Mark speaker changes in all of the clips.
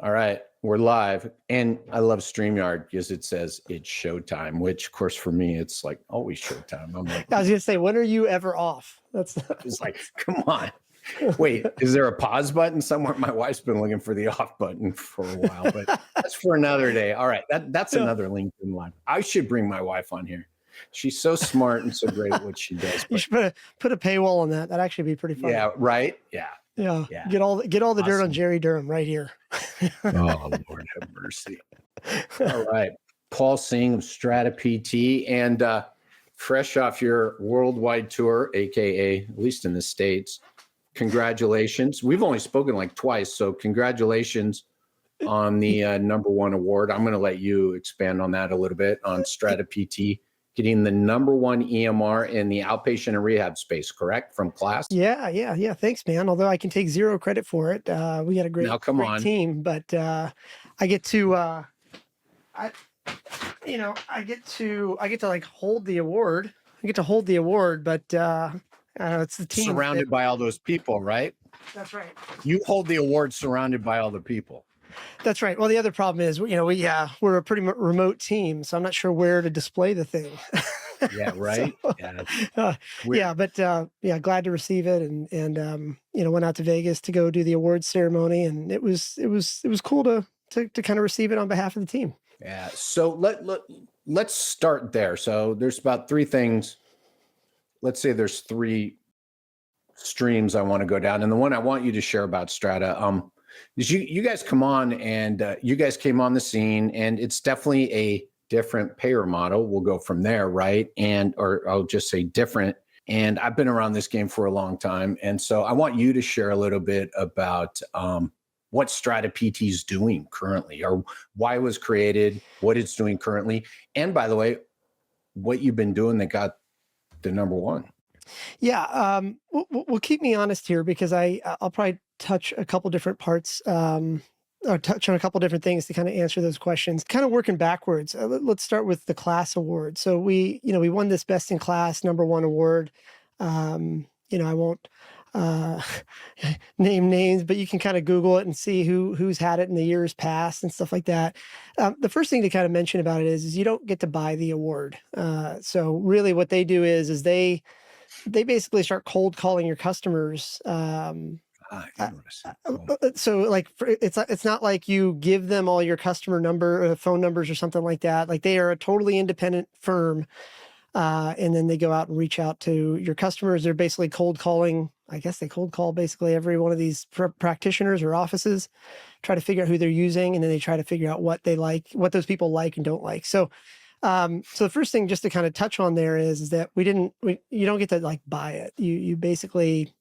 Speaker 1: All right, we're live. And I love StreamYard because it says it's showtime, which of course for me, it's like always showtime. I'm like,
Speaker 2: I was gonna say, when are you ever off? That's
Speaker 1: it's like, come on. Wait, is there a pause button somewhere? My wife's been looking for the off button for a while, but that's for another day. All right, that's
Speaker 2: Yeah.
Speaker 1: another LinkedIn live. I should bring my wife on here. She's so smart and so great at what she does.
Speaker 2: You
Speaker 1: But
Speaker 2: should put a paywall on that. That'd actually be pretty funny.
Speaker 1: yeah, right. Yeah.
Speaker 2: Yeah.
Speaker 1: Yeah.
Speaker 2: Get all the dirt on
Speaker 1: Awesome.
Speaker 2: Jerry Durham right here.
Speaker 1: Oh, Lord have mercy. All right. Paul Singh of StrataPT, and fresh off your worldwide tour, AKA, at least in the States, congratulations. We've only spoken like twice, so congratulations on the #1 award. I'm going to let you expand on that a little bit on StrataPT, getting the #1 EMR in the outpatient and rehab space, correct? From Klas?
Speaker 2: Yeah. Thanks, man. Although I can take zero credit for it. We got a great,
Speaker 1: Now, come
Speaker 2: great
Speaker 1: on.
Speaker 2: team, but I get to I get to like hold the award. I get to hold the award, but it's the team
Speaker 1: Surrounded by all those people, right?
Speaker 2: That's right.
Speaker 1: You hold the award surrounded by all the people.
Speaker 2: That's right. Well, the other problem is, we're a pretty remote team, so I'm not sure where to display the thing.
Speaker 1: Yeah, right.
Speaker 2: So,
Speaker 1: Yeah.
Speaker 2: glad to receive it, and went out to Vegas to go do the awards ceremony, and it was cool to kind of receive it on behalf of the team.
Speaker 1: Yeah. So let's start there. So there's about three things. Let's say there's three streams I want to go down, and the one I want you to share about Strata. Is you guys come on, and you guys came on the scene, and it's definitely a different payer model. We'll go from there, right? Or I'll just say different. And I've been around this game for a long time, and so I want you to share a little bit about what StrataPT is doing currently, or why it was created, what it's doing currently, and by the way, what you've been doing that got the #1.
Speaker 2: Yeah, well, keep me honest here, because I'll probably touch a couple different parts, or touch on a couple different things to kind of answer those questions. Kind of working backwards. Let's start with the Klas award. So we won this Best in Class #1 award. I won't name names, but you can kind of Google it and see who's had it in the years past and stuff like that. The first thing to kind of mention about it is you don't get to buy the award. So really what they do is they basically start cold calling your customers. So like it's not like you give them all your customer number, phone numbers or something like that. Like, they are a totally independent firm. And then they go out and reach out to your customers. They're basically cold calling. I guess they cold call basically every one of these practitioners or offices, try to figure out who they're using. And then they try to figure out what they like, what those people like and don't like. So the first thing just to kind of touch on there is that you don't get to like buy it. You basically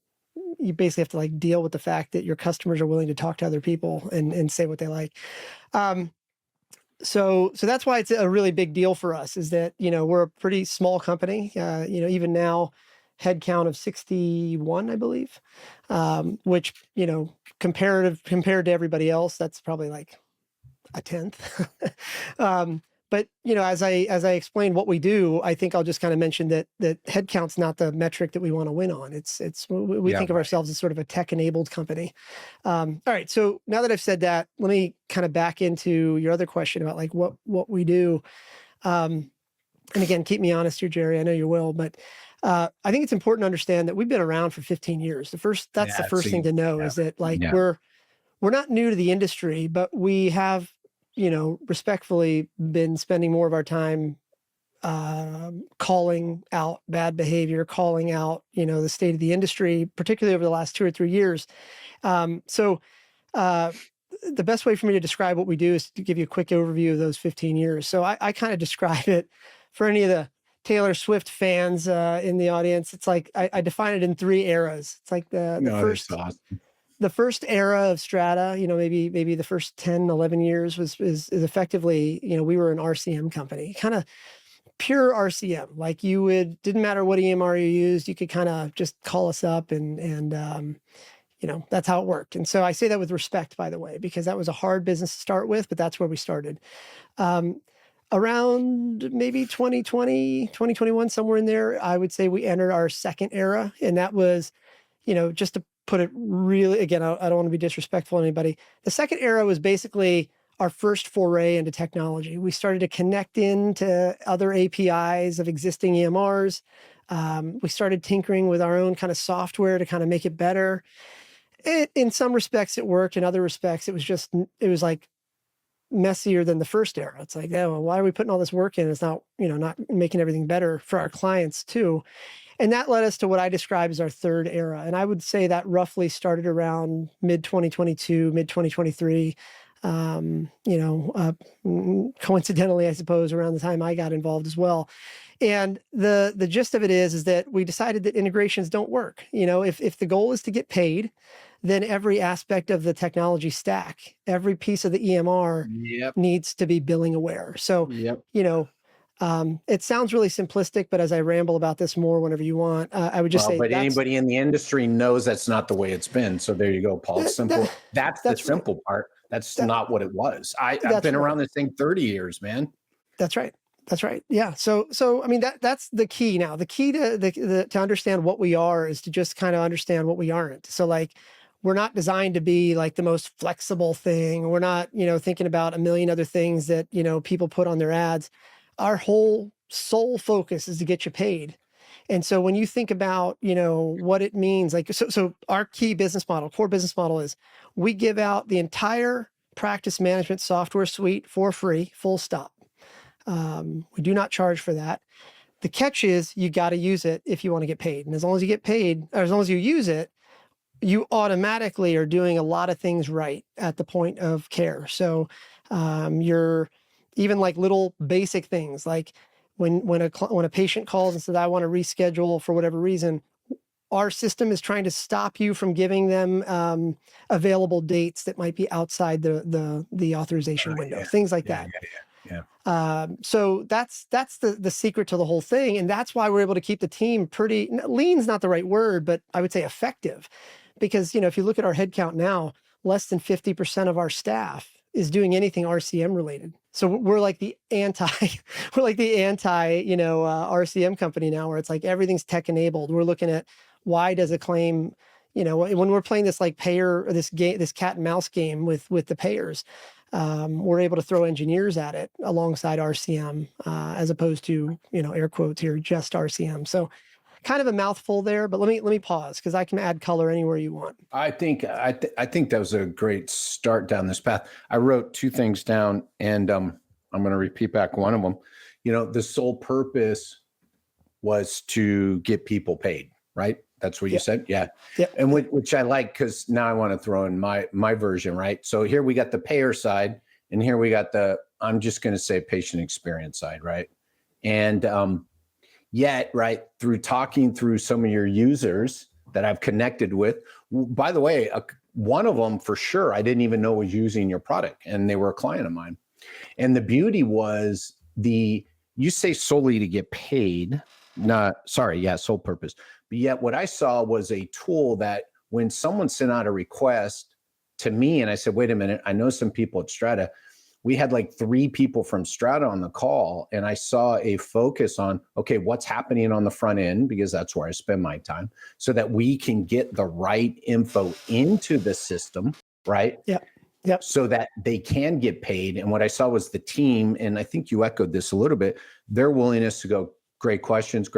Speaker 2: have to like deal with the fact that your customers are willing to talk to other people and say what they like. So that's why it's a really big deal for us, is that, we're a pretty small company, even now, headcount of 61, I believe, which, compared to everybody else, that's probably like a tenth. But as I explain what we do, I think I'll just kind of mention that headcount's not the metric that we want to win on. We think of ourselves as sort of a tech-enabled company. All right, so now that I've said that, let me kind of back into your other question about like what we do. And again, keep me honest here, Jerry. I know you will, but I think it's important to understand that we've been around for 15 years. That's the first thing to know, is that like we're not new to the industry, but we have, respectfully been spending more of our time calling out bad behavior, calling out, the state of the industry, particularly over the last 2 or 3 years. So the best way for me to describe what we do is to give you a quick overview of those 15 years. So I kind of describe it for any of the Taylor Swift fans in the audience. It's like I define it in 3 eras. It's like the first era of Strata, maybe the first 10, 11 years is effectively, we were an RCM company, kind of pure RCM. Like, didn't matter what EMR you used, you could kind of just call us up and that's how it worked. And so I say that with respect, by the way, because that was a hard business to start with, but that's where we started. Around maybe 2020, 2021, somewhere in there, I would say we entered our second era. And that was, just to put it really, again, I don't want to be disrespectful to anybody. The second era was basically our first foray into technology. We started to connect into other APIs of existing EMRs. We started tinkering with our own kind of software to kind of make it better. In some respects it worked. In other respects, it was like messier than the first era. It's like, oh, well, why are we putting all this work in? It's not, not making everything better for our clients too. And that led us to what I describe as our third era. And I would say that roughly started around mid 2022, mid 2023. Coincidentally, I suppose, around the time I got involved as well. And the gist of it is that we decided that integrations don't work. If the goal is to get paid, then every aspect of the technology stack, every piece of the EMR needs to be billing aware. So, it sounds really simplistic, but as I ramble about this more whenever you want, I would just say,
Speaker 1: but anybody in the industry knows that's not the way it's been. So there you go, Paul. Simple. That's the simple part. That's not what it was. I've been around this thing 30 years, man.
Speaker 2: That's right. That's right. Yeah. So I mean, that's the key now. The key to understand what we are is to just kind of understand what we aren't. So like, we're not designed to be like the most flexible thing. We're not, thinking about a million other things that, people put on their ads. Our whole sole focus is to get you paid. And so when you think about, what it means, like, so our key business model, core business model is we give out the entire practice management software suite for free, full stop. We do not charge for that. The catch is you got to use it if you want to get paid. And as long as you get paid, or as long as you use it, you automatically are doing a lot of things right at the point of care. So you're even like little basic things like when a patient calls and says, I want to reschedule for whatever reason, our system is trying to stop you from giving them available dates that might be outside the authorization window, things like that. So that's the secret to the whole thing. And that's why we're able to keep the team pretty, lean's not the right word, but I would say effective. Because, if you look at our headcount now, less than 50% of our staff is doing anything RCM related. So we're like the anti RCM company now, where it's like everything's tech enabled. We're looking at why does a claim, when we're playing this like payer, or this cat and mouse game with the payers, we're able to throw engineers at it alongside RCM, as opposed to, air quotes here, just RCM. So kind of a mouthful there, but let me pause because I can add color anywhere you want.
Speaker 1: I think that was a great start down this path. I wrote two things down, and I'm going to repeat back one of them. The sole purpose was to get people paid, right? That's what you said. Yeah. And which I like, because now I want to throw in my version, right? So here we got the payer side, and here we got I'm just going to say patient experience side, right? And yet, right, through talking through some of your users that I've connected with, by the way, one of them for sure, I didn't even know was using your product, and they were a client of mine. And the beauty was you say solely to get paid, sole purpose. But yet what I saw was a tool that when someone sent out a request to me, and I said, wait a minute, I know some people at Strata, we had like 3 people from Strata on the call, and I saw a focus on, okay, what's happening on the front end, because that's where I spend my time, so that we can get the right info into the system, right?
Speaker 2: Yep.
Speaker 1: So that they can get paid. And what I saw was the team, and I think you echoed this a little bit, their willingness to go, great questions.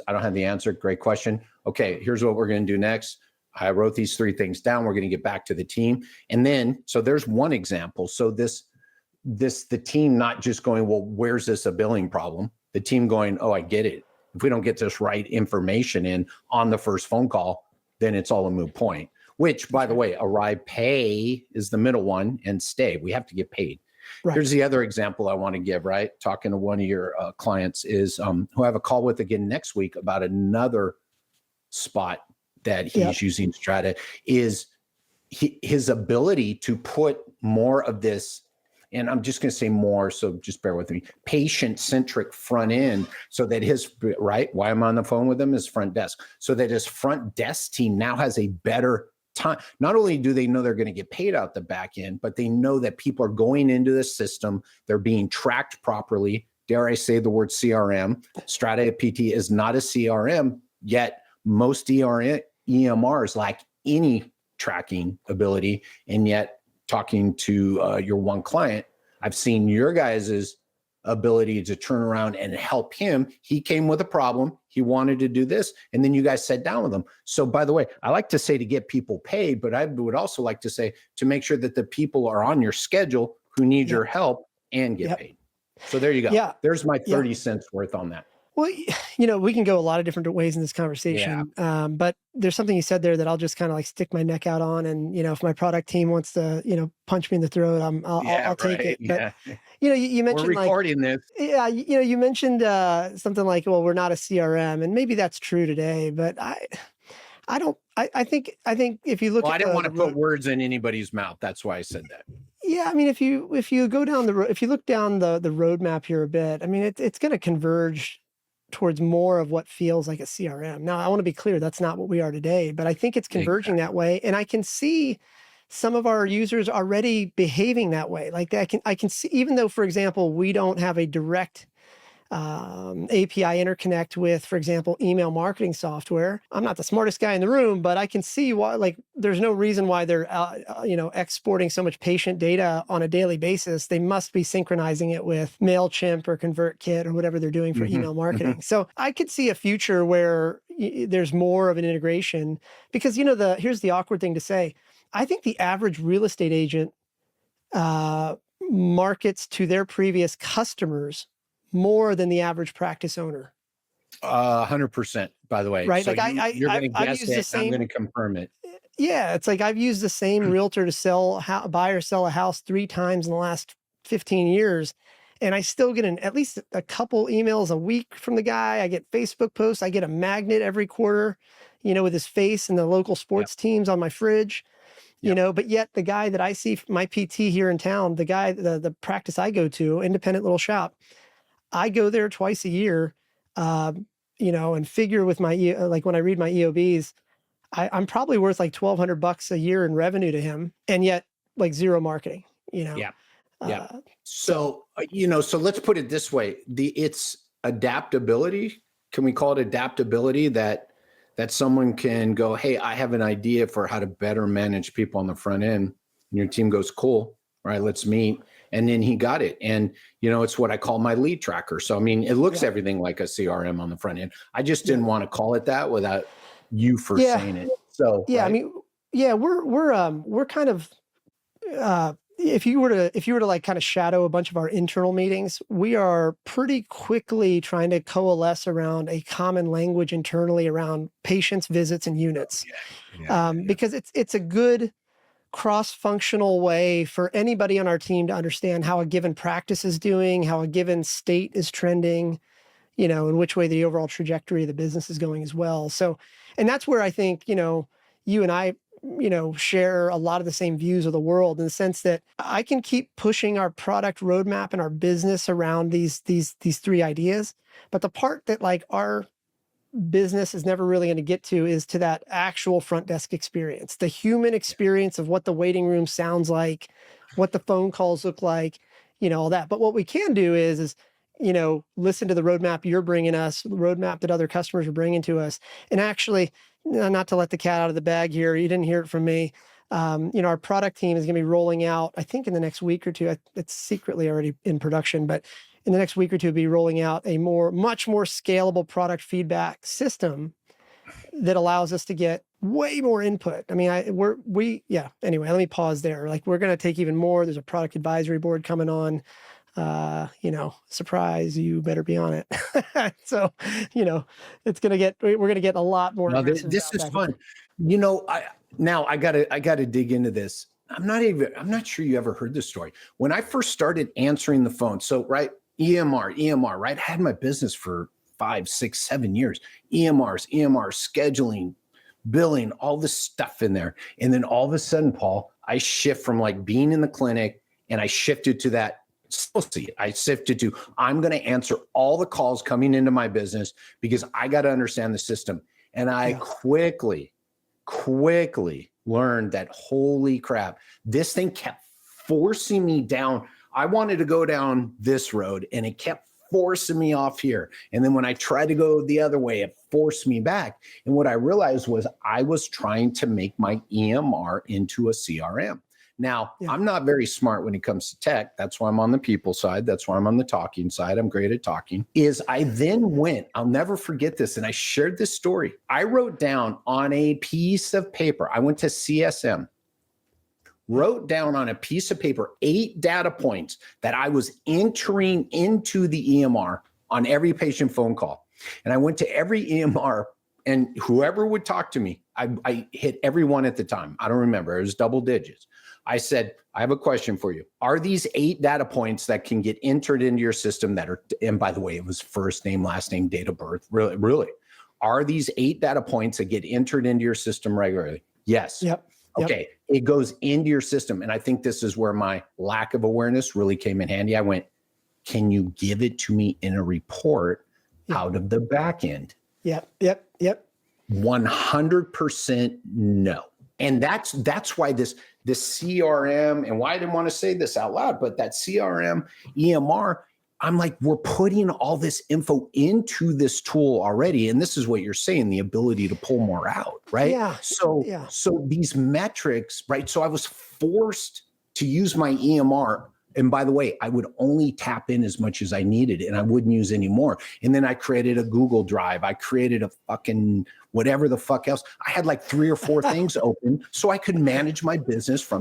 Speaker 1: I don't have the answer. Great question. Okay, here's what we're going to do next. I wrote these 3 things down. We're going to get back to the team. And then, so there's one example. So the team not just going, well, where's this a billing problem? The team going, oh, I get it. If we don't get this right information in on the first phone call, then it's all a moot point, which, by the way, arrive, pay is the middle one, and stay. We have to get paid. Right. Here's the other example I want to give, right? Talking to one of your clients is who I have a call with again next week about another spot that he's using Strata, is his ability to put more of this, and I'm just going to say more, so just bear with me, patient-centric front end, so that why I'm on the phone with him is front desk, so that his front desk team now has a better time. Not only do they know they're going to get paid out the back end, but they know that people are going into the system, they're being tracked properly. Dare I say the word CRM? StrataPT is not a CRM, yet most EMRs lack any tracking ability. And yet talking to your one client, I've seen your guys's ability to turn around and help him. He came with a problem. He wanted to do this. And then you guys sat down with him. So by the way, I like to say to get people paid, but I would also like to say to make sure that the people are on your schedule who need your help and get paid. So there you go.
Speaker 2: Yeah.
Speaker 1: There's my 30 cents worth on that.
Speaker 2: Well, we can go a lot of different ways in this conversation, but there's something you said there that I'll just kind of like stick my neck out on. And, if my product team wants to, punch me in the throat, I'll take it. But, you mentioned
Speaker 1: we're recording this.
Speaker 2: Yeah. You mentioned something like, well, we're not a CRM, and maybe that's true today, but I think if you look
Speaker 1: I didn't want to put words in anybody's mouth. That's why I said that.
Speaker 2: Yeah, I mean, if you go down the road, if you look down the roadmap here a bit, I mean, it's going to converge towards more of what feels like a CRM. Now, I want to be clear, that's not what we are today, but I think it's converging that way. And I can see some of our users already behaving that way. Like I can see, even though, for example, we don't have a direct API interconnect with, for example, email marketing software. I'm not the smartest guy in the room, but I can see why, like, there's no reason why they're, exporting so much patient data on a daily basis. They must be synchronizing it with MailChimp or ConvertKit or whatever they're doing for email marketing. So I could see a future where there's more of an integration because, here's the awkward thing to say. I think the average real estate agent markets to their previous customers more than the average practice owner.
Speaker 1: 100%, by the way.
Speaker 2: Right.
Speaker 1: So
Speaker 2: like
Speaker 1: you're going to guess
Speaker 2: used the
Speaker 1: it.
Speaker 2: same,
Speaker 1: I'm going to confirm it.
Speaker 2: Yeah. It's like I've used the same realtor to buy or sell a house 3 times in the last 15 years. And I still get at least a couple emails a week from the guy. I get Facebook posts. I get a magnet every quarter, with his face and the local sports teams on my fridge. But yet the guy that I see, my PT here in town, the guy, the practice I go to, independent little shop, I go there twice a year, and figure with my, like when I read my EOBs, I'm probably worth like $1,200 a year in revenue to him. And yet like zero marketing,
Speaker 1: Yeah. So let's put it this way. It's adaptability. Can we call it adaptability that someone can go, hey, I have an idea for how to better manage people on the front end. And your team goes, cool. Right, let's meet. And then he got it. And, it's what I call my lead tracker. So, I mean, it looks everything like a CRM on the front end. I just didn't want to call it that without you saying it. So,
Speaker 2: right? I mean, we're kind of, if you were to like kind of shadow a bunch of our internal meetings, we are pretty quickly trying to coalesce around a common language internally around patients, visits, and units. Because it's a good cross-functional way for anybody on our team to understand how a given practice is doing, how a given state is trending, in which way the overall trajectory of the business is going as well. So, and that's where I think, you and I, share a lot of the same views of the world in the sense that I can keep pushing our product roadmap and our business around these 3 ideas. But the part that like our business is never really going to get to is to that actual front desk experience, the human experience of what the waiting room sounds like, what the phone calls look like, all that. But what we can do is listen to the roadmap you're bringing us, the roadmap that other customers are bringing to us. And actually, not to let the cat out of the bag here, you didn't hear it from me. Our product team is going to be rolling out, I think in the next week or 2, it's secretly already in production, but in the next week or 2, be rolling out a much more scalable product feedback system that allows us to get way more input. I mean, anyway, let me pause there. Like we're going to take even more. There's a product advisory board coming on, surprise, you better be on it. So, we're going to get a lot more.
Speaker 1: This is fun. I gotta dig into this. I'm not sure you ever heard this story. When I first started answering the phone, so right, EMR, right? I had my business for 5, 6, 7 years. EMR, scheduling, billing, all this stuff in there. And then all of a sudden, Paul, I shift from like being in the clinic and I shifted to that. I shifted to, I'm going to answer all the calls coming into my business because I got to understand the system. And I quickly learned that, holy crap, this thing kept forcing me down. I wanted to go down this road and it kept forcing me off here. And then when I tried to go the other way, it forced me back. And what I realized was I was trying to make my EMR into a CRM. Now, I'm not very smart when it comes to tech. That's why I'm on the people side. That's why I'm on the talking side. I'm great at talking. I then went, I'll never forget this. And I shared this story. I wrote down on a piece of paper, I went to CSM, wrote down on a piece of paper 8 data points that I was entering into the EMR on every patient phone call. And I went to every EMR, and whoever would talk to me, I hit every one at the time. I don't remember. It was double digits. I said, I have a question for you. Are these 8 data points that can get entered into your system that are, and by the way, it was first name, last name, date of birth, really? Are these 8 data points that get entered into your system regularly? Yes.
Speaker 2: Yep.
Speaker 1: Okay. It goes into your system. And I think this is where my lack of awareness really came in handy. I went, can you give it to me in a report out of the back end?
Speaker 2: Yep.
Speaker 1: 100% no. And that's why this CRM, and why I didn't want to say this out loud, but that CRM, EMR, I'm like, we're putting all this info into this tool already. And this is what you're saying, the ability to pull more out, right?
Speaker 2: Yeah.
Speaker 1: So these metrics, right? So I was forced to use my EMR. And by the way, I would only tap in as much as I needed, and I wouldn't use any more. And then I created a Google Drive. I created a fucking whatever the fuck else. I had like 3 or 4 things open so I could manage my business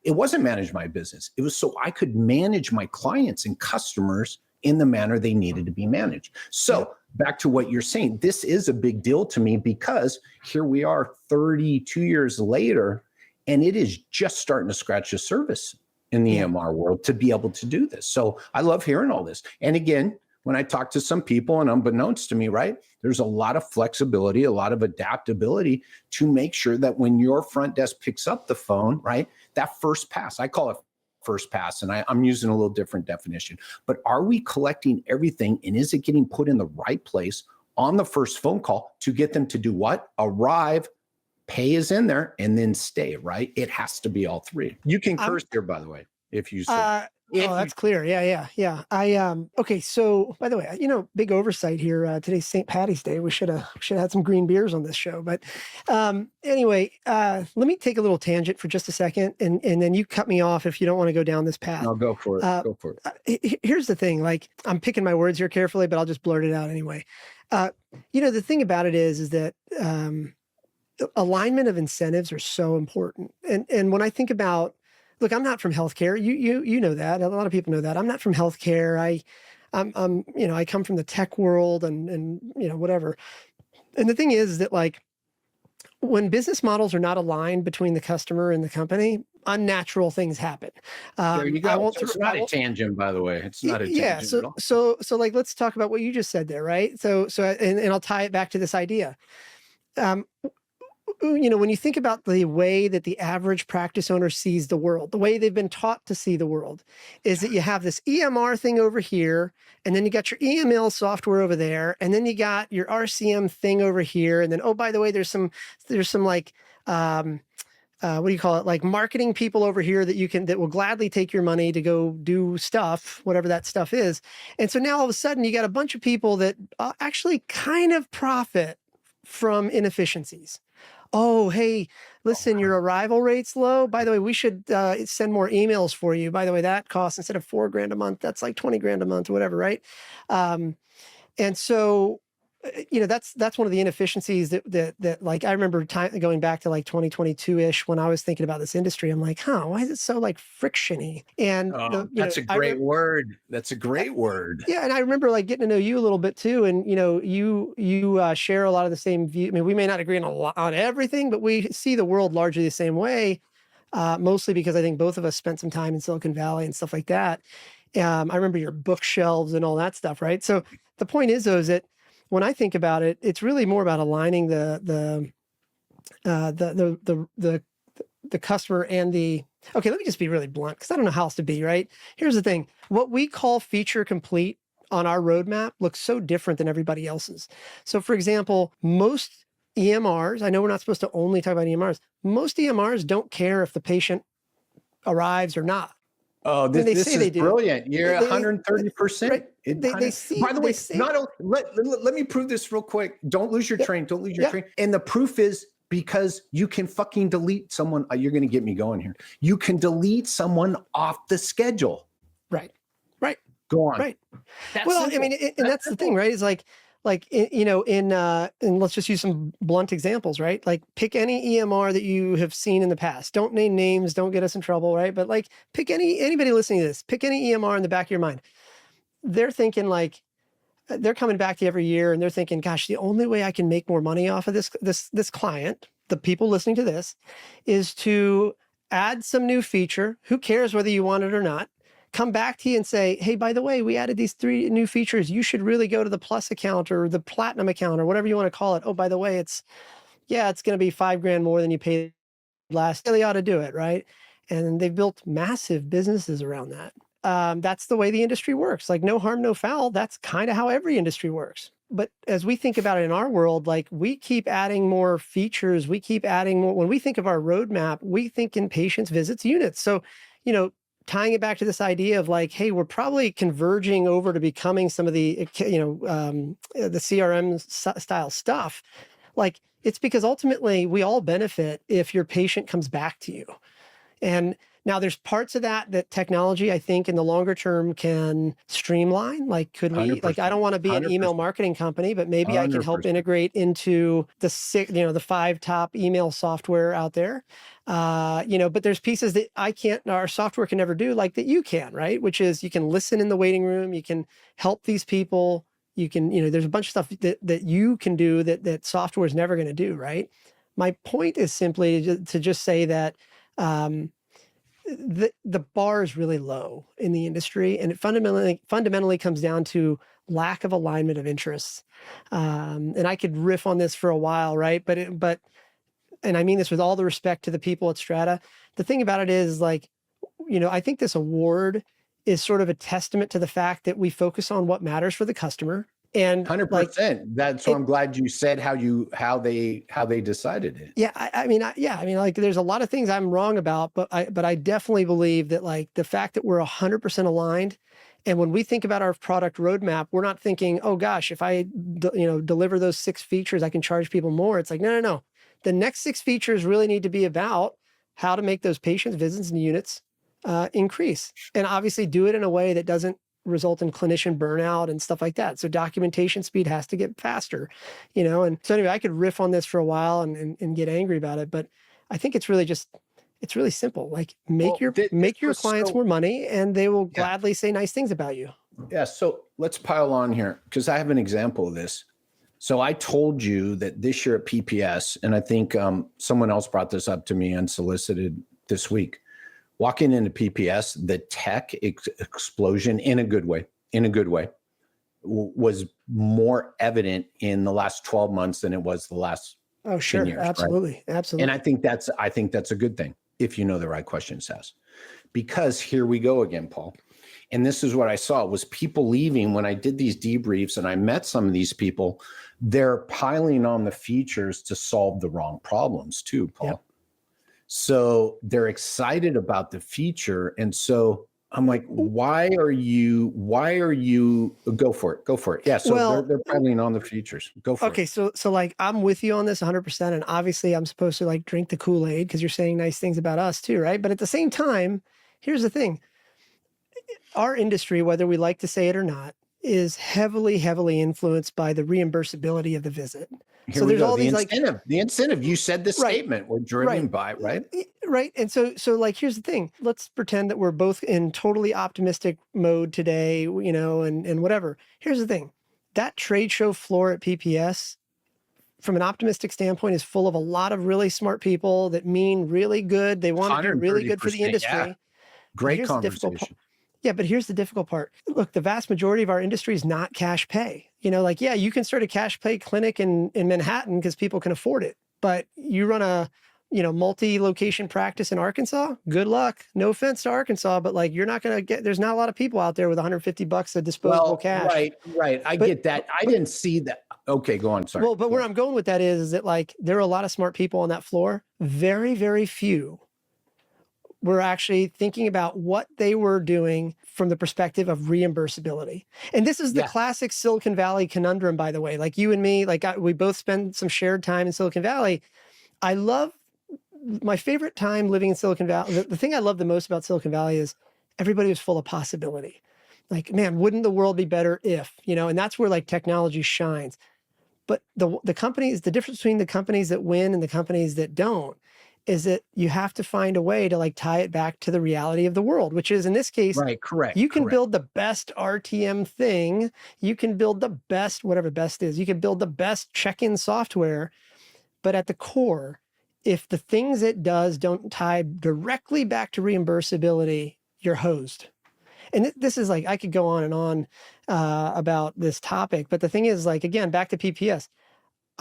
Speaker 1: it wasn't manage my business. It was so I could manage my clients and customers in the manner they needed to be managed. So back to what you're saying, this is a big deal to me because here we are 32 years later, and it is just starting to scratch the surface in the EMR world to be able to do this. So I love hearing all this. And again, when I talk to some people, and unbeknownst to me, right, there's a lot of flexibility, a lot of adaptability to make sure that when your front desk picks up the phone, right, that first pass, I call it first pass, and I'm using a little different definition, but are we collecting everything, and is it getting put in the right place on the first phone call to get them to do what? Arrive, pay is in there, and then stay, right? It has to be all 3. You can curse here, by the way, if you say.
Speaker 2: That's clear. Yeah. Okay. So by the way, big oversight here. Today's St. Patty's Day. We should have had some green beers on this show. But anyway, let me take a little tangent for just a second, and then you cut me off if you don't want to go down this path.
Speaker 1: No, go for it. Go for
Speaker 2: it. Here's the thing. Like, I'm picking my words here carefully, but I'll just blurt it out anyway. The thing about it is that alignment of incentives are so important. And when I think about, look, I'm not from healthcare. You know that. A lot of people know that. I'm not from healthcare. I come from the tech world and whatever. And the thing is that, like, when business models are not aligned between the customer and the company, unnatural things happen.
Speaker 1: There you go. It's not a tangent, by the way. It's not a tangent at all.
Speaker 2: So like, let's talk about what you just said there, right? And I'll tie it back to this idea. When you think about the way that the average practice owner sees the world, the way they've been taught to see the world is that you have this EMR thing over here, and then you got your EML software over there, and then you got your RCM thing over here. And then, oh, by the way, there's some like, what do you call it? Like marketing people over here that will gladly take your money to go do stuff, whatever that stuff is. And so now all of a sudden you got a bunch of people that actually kind of profit from inefficiencies. Oh, hey, listen, your arrival rate's low. By the way, we should send more emails for you. By the way, that costs, instead of $4,000 a month, that's like $20,000 a month, whatever, right? And so, that's one of the inefficiencies that like, I remember going back to like 2022-ish when I was thinking about this industry. I'm like, why is it so like frictiony? And
Speaker 1: that's a great word. That's a great word.
Speaker 2: Yeah. And I remember like getting to know you a little bit too. And, you share a lot of the same view. I mean, we may not agree on everything, but we see the world largely the same way, mostly because I think both of us spent some time in Silicon Valley and stuff like that. I remember your bookshelves and all that stuff, right? So the point is, though, is that when I think about it, it's really more about aligning the customer and the. Okay, let me just be really blunt, because I don't know how else to be, right? Here's the thing: what we call feature complete on our roadmap looks so different than everybody else's. So, for example, most EMRs, I know we're not supposed to only talk about EMRs. Most EMRs don't care if the patient arrives or not.
Speaker 1: Oh,
Speaker 2: I mean, they
Speaker 1: this
Speaker 2: say
Speaker 1: is
Speaker 2: they do.
Speaker 1: brilliant. You're
Speaker 2: They
Speaker 1: 130%.
Speaker 2: right.
Speaker 1: By the
Speaker 2: They
Speaker 1: way,
Speaker 2: say
Speaker 1: let me prove this real quick. Don't lose your
Speaker 2: yep,
Speaker 1: train. Don't lose your
Speaker 2: yep,
Speaker 1: train. And the proof is because you can fucking delete someone. You're going to get me going here. You can delete someone off the schedule.
Speaker 2: right, right,
Speaker 1: Go on.
Speaker 2: right.
Speaker 1: That's
Speaker 2: Well, I
Speaker 1: simple.
Speaker 2: mean, and that's the thing, right? Is like you know, and let's just use some blunt examples, right? Like pick any EMR that you have seen in the past. Don't name names. Don't get us in trouble, right? But like pick anybody listening to this. Pick any EMR in the back of your mind. They're thinking like they're coming back to you every year, and they're thinking, gosh, the only way I can make more money off of this client, the people listening to this, is to add some new feature. Who cares whether you want it or not? Come back to you and say, hey, by the way, we added these 3 new features. You should really go to the plus account or the platinum account or whatever you want to call it. Oh, by the way, it's going to be $5,000 more than you paid last. They ought to do it, right? And they've built massive businesses around that. That's the way the industry works. Like no harm, no foul. That's kind of how every industry works. But as we think about it in our world, like we keep adding more features. We keep adding more. When we think of our roadmap, we think in patients, visits, units. So, you know, tying it back to this idea of like, hey, we're probably converging over to becoming some of the, the CRM style stuff. Like it's because ultimately we all benefit if your patient comes back to you. And now there's parts of that technology, I think in the longer term can streamline. Like, could we, like, I don't want to be an email
Speaker 1: 100%.
Speaker 2: marketing company, but maybe I can help
Speaker 1: 100%.
Speaker 2: integrate into the 5 top email software out there. But there's pieces that our software can never do like that you can, right? Which is you can listen in the waiting room. You can help these people. You can, there's a bunch of stuff that you can do that software is never going to do, right? My point is simply to just say that, the bar is really low in the industry, and it fundamentally comes down to lack of alignment of interests. And I could riff on this for a while, right? But and I mean this with all the respect to the people at Strata. The thing about it is like, I think this award is sort of a testament to the fact that we focus on what matters for the customer. And
Speaker 1: 100%. That's so I'm glad you said how they decided it.
Speaker 2: Yeah, I mean, like there's a lot of things I'm wrong about, but I definitely believe that like the fact that we're 100% aligned, and when we think about our product roadmap, we're not thinking, oh gosh, if I deliver those 6 features, I can charge people more. It's like no. The next 6 features really need to be about how to make those patients, visits, and units increase, and obviously do it in a way that doesn't result in clinician burnout and stuff like that. So documentation speed has to get faster, and so anyway, I could riff on this for a while and get angry about it, but I think it's really simple. Like make your clients more money and they will gladly say nice things about you.
Speaker 1: Yeah. So let's pile on here because I have an example of this. So I told you that this year at PPS, and I think someone else brought this up to me unsolicited this week. Walking into PPS, the tech explosion in a good way, was more evident in the last 12 months than it was the last 10 years.
Speaker 2: Absolutely.
Speaker 1: Right?
Speaker 2: Absolutely.
Speaker 1: And I think that's a good thing if you know the right questions to ask. Because here we go again, Paul. And this is what I saw was people leaving when I did these debriefs and I met some of these people, they're piling on the features to solve the wrong problems too, Paul. Yep. So they're excited about the feature. And so I'm like, why are you go for it. Yeah. So they're piling on the features. Go for it.
Speaker 2: Okay. So like, I'm with you on this 100%. And obviously I'm supposed to like drink the Kool-Aid because you're saying nice things about us too. Right. But at the same time, here's the thing. Our industry, whether we like to say it or not, is heavily influenced by the reimbursability of the visit.
Speaker 1: Here so there's all these the incentive. You said the statement we're driven by, right?
Speaker 2: Right. And so like, here's the thing. Let's pretend that we're both in totally optimistic mode today, and whatever. Here's the thing. That trade show floor at PPS, from an optimistic standpoint, is full of a lot of really smart people that mean really good. They want to do really good for the industry.
Speaker 1: Yeah. Great conversation.
Speaker 2: Yeah, but here's the difficult part. Look, the vast majority of our industry is not cash pay. You can start a cash pay clinic in Manhattan because people can afford it. But you run a, multi-location practice in Arkansas, good luck. No offense to Arkansas, but like, you're not going to there's not a lot of people out there with $150 of disposable cash.
Speaker 1: Right. I get that. I didn't see that. Okay, go on. Sorry.
Speaker 2: Well, but where I'm going with that is that like, there are a lot of smart people on that floor. Very, very few were actually thinking about what they were doing from the perspective of reimbursability. And this is the classic Silicon Valley conundrum, by the way. Like you and me, we both spend some shared time in Silicon Valley. I love my favorite time living in Silicon Valley. The thing I love the most about Silicon Valley is everybody was full of possibility. Like, man, wouldn't the world be better if, and that's where like technology shines. But the companies, the difference between the companies that win and the companies that don't is that you have to find a way to like tie it back to the reality of the world, which is in this case,
Speaker 1: right, correct.
Speaker 2: You can build the best RTM thing. You can build the best, whatever best is, you can build the best check-in software. But at the core, if the things it does don't tie directly back to reimbursability, you're hosed. And this is like, I could go on and on about this topic, but the thing is like, again, back to PPS,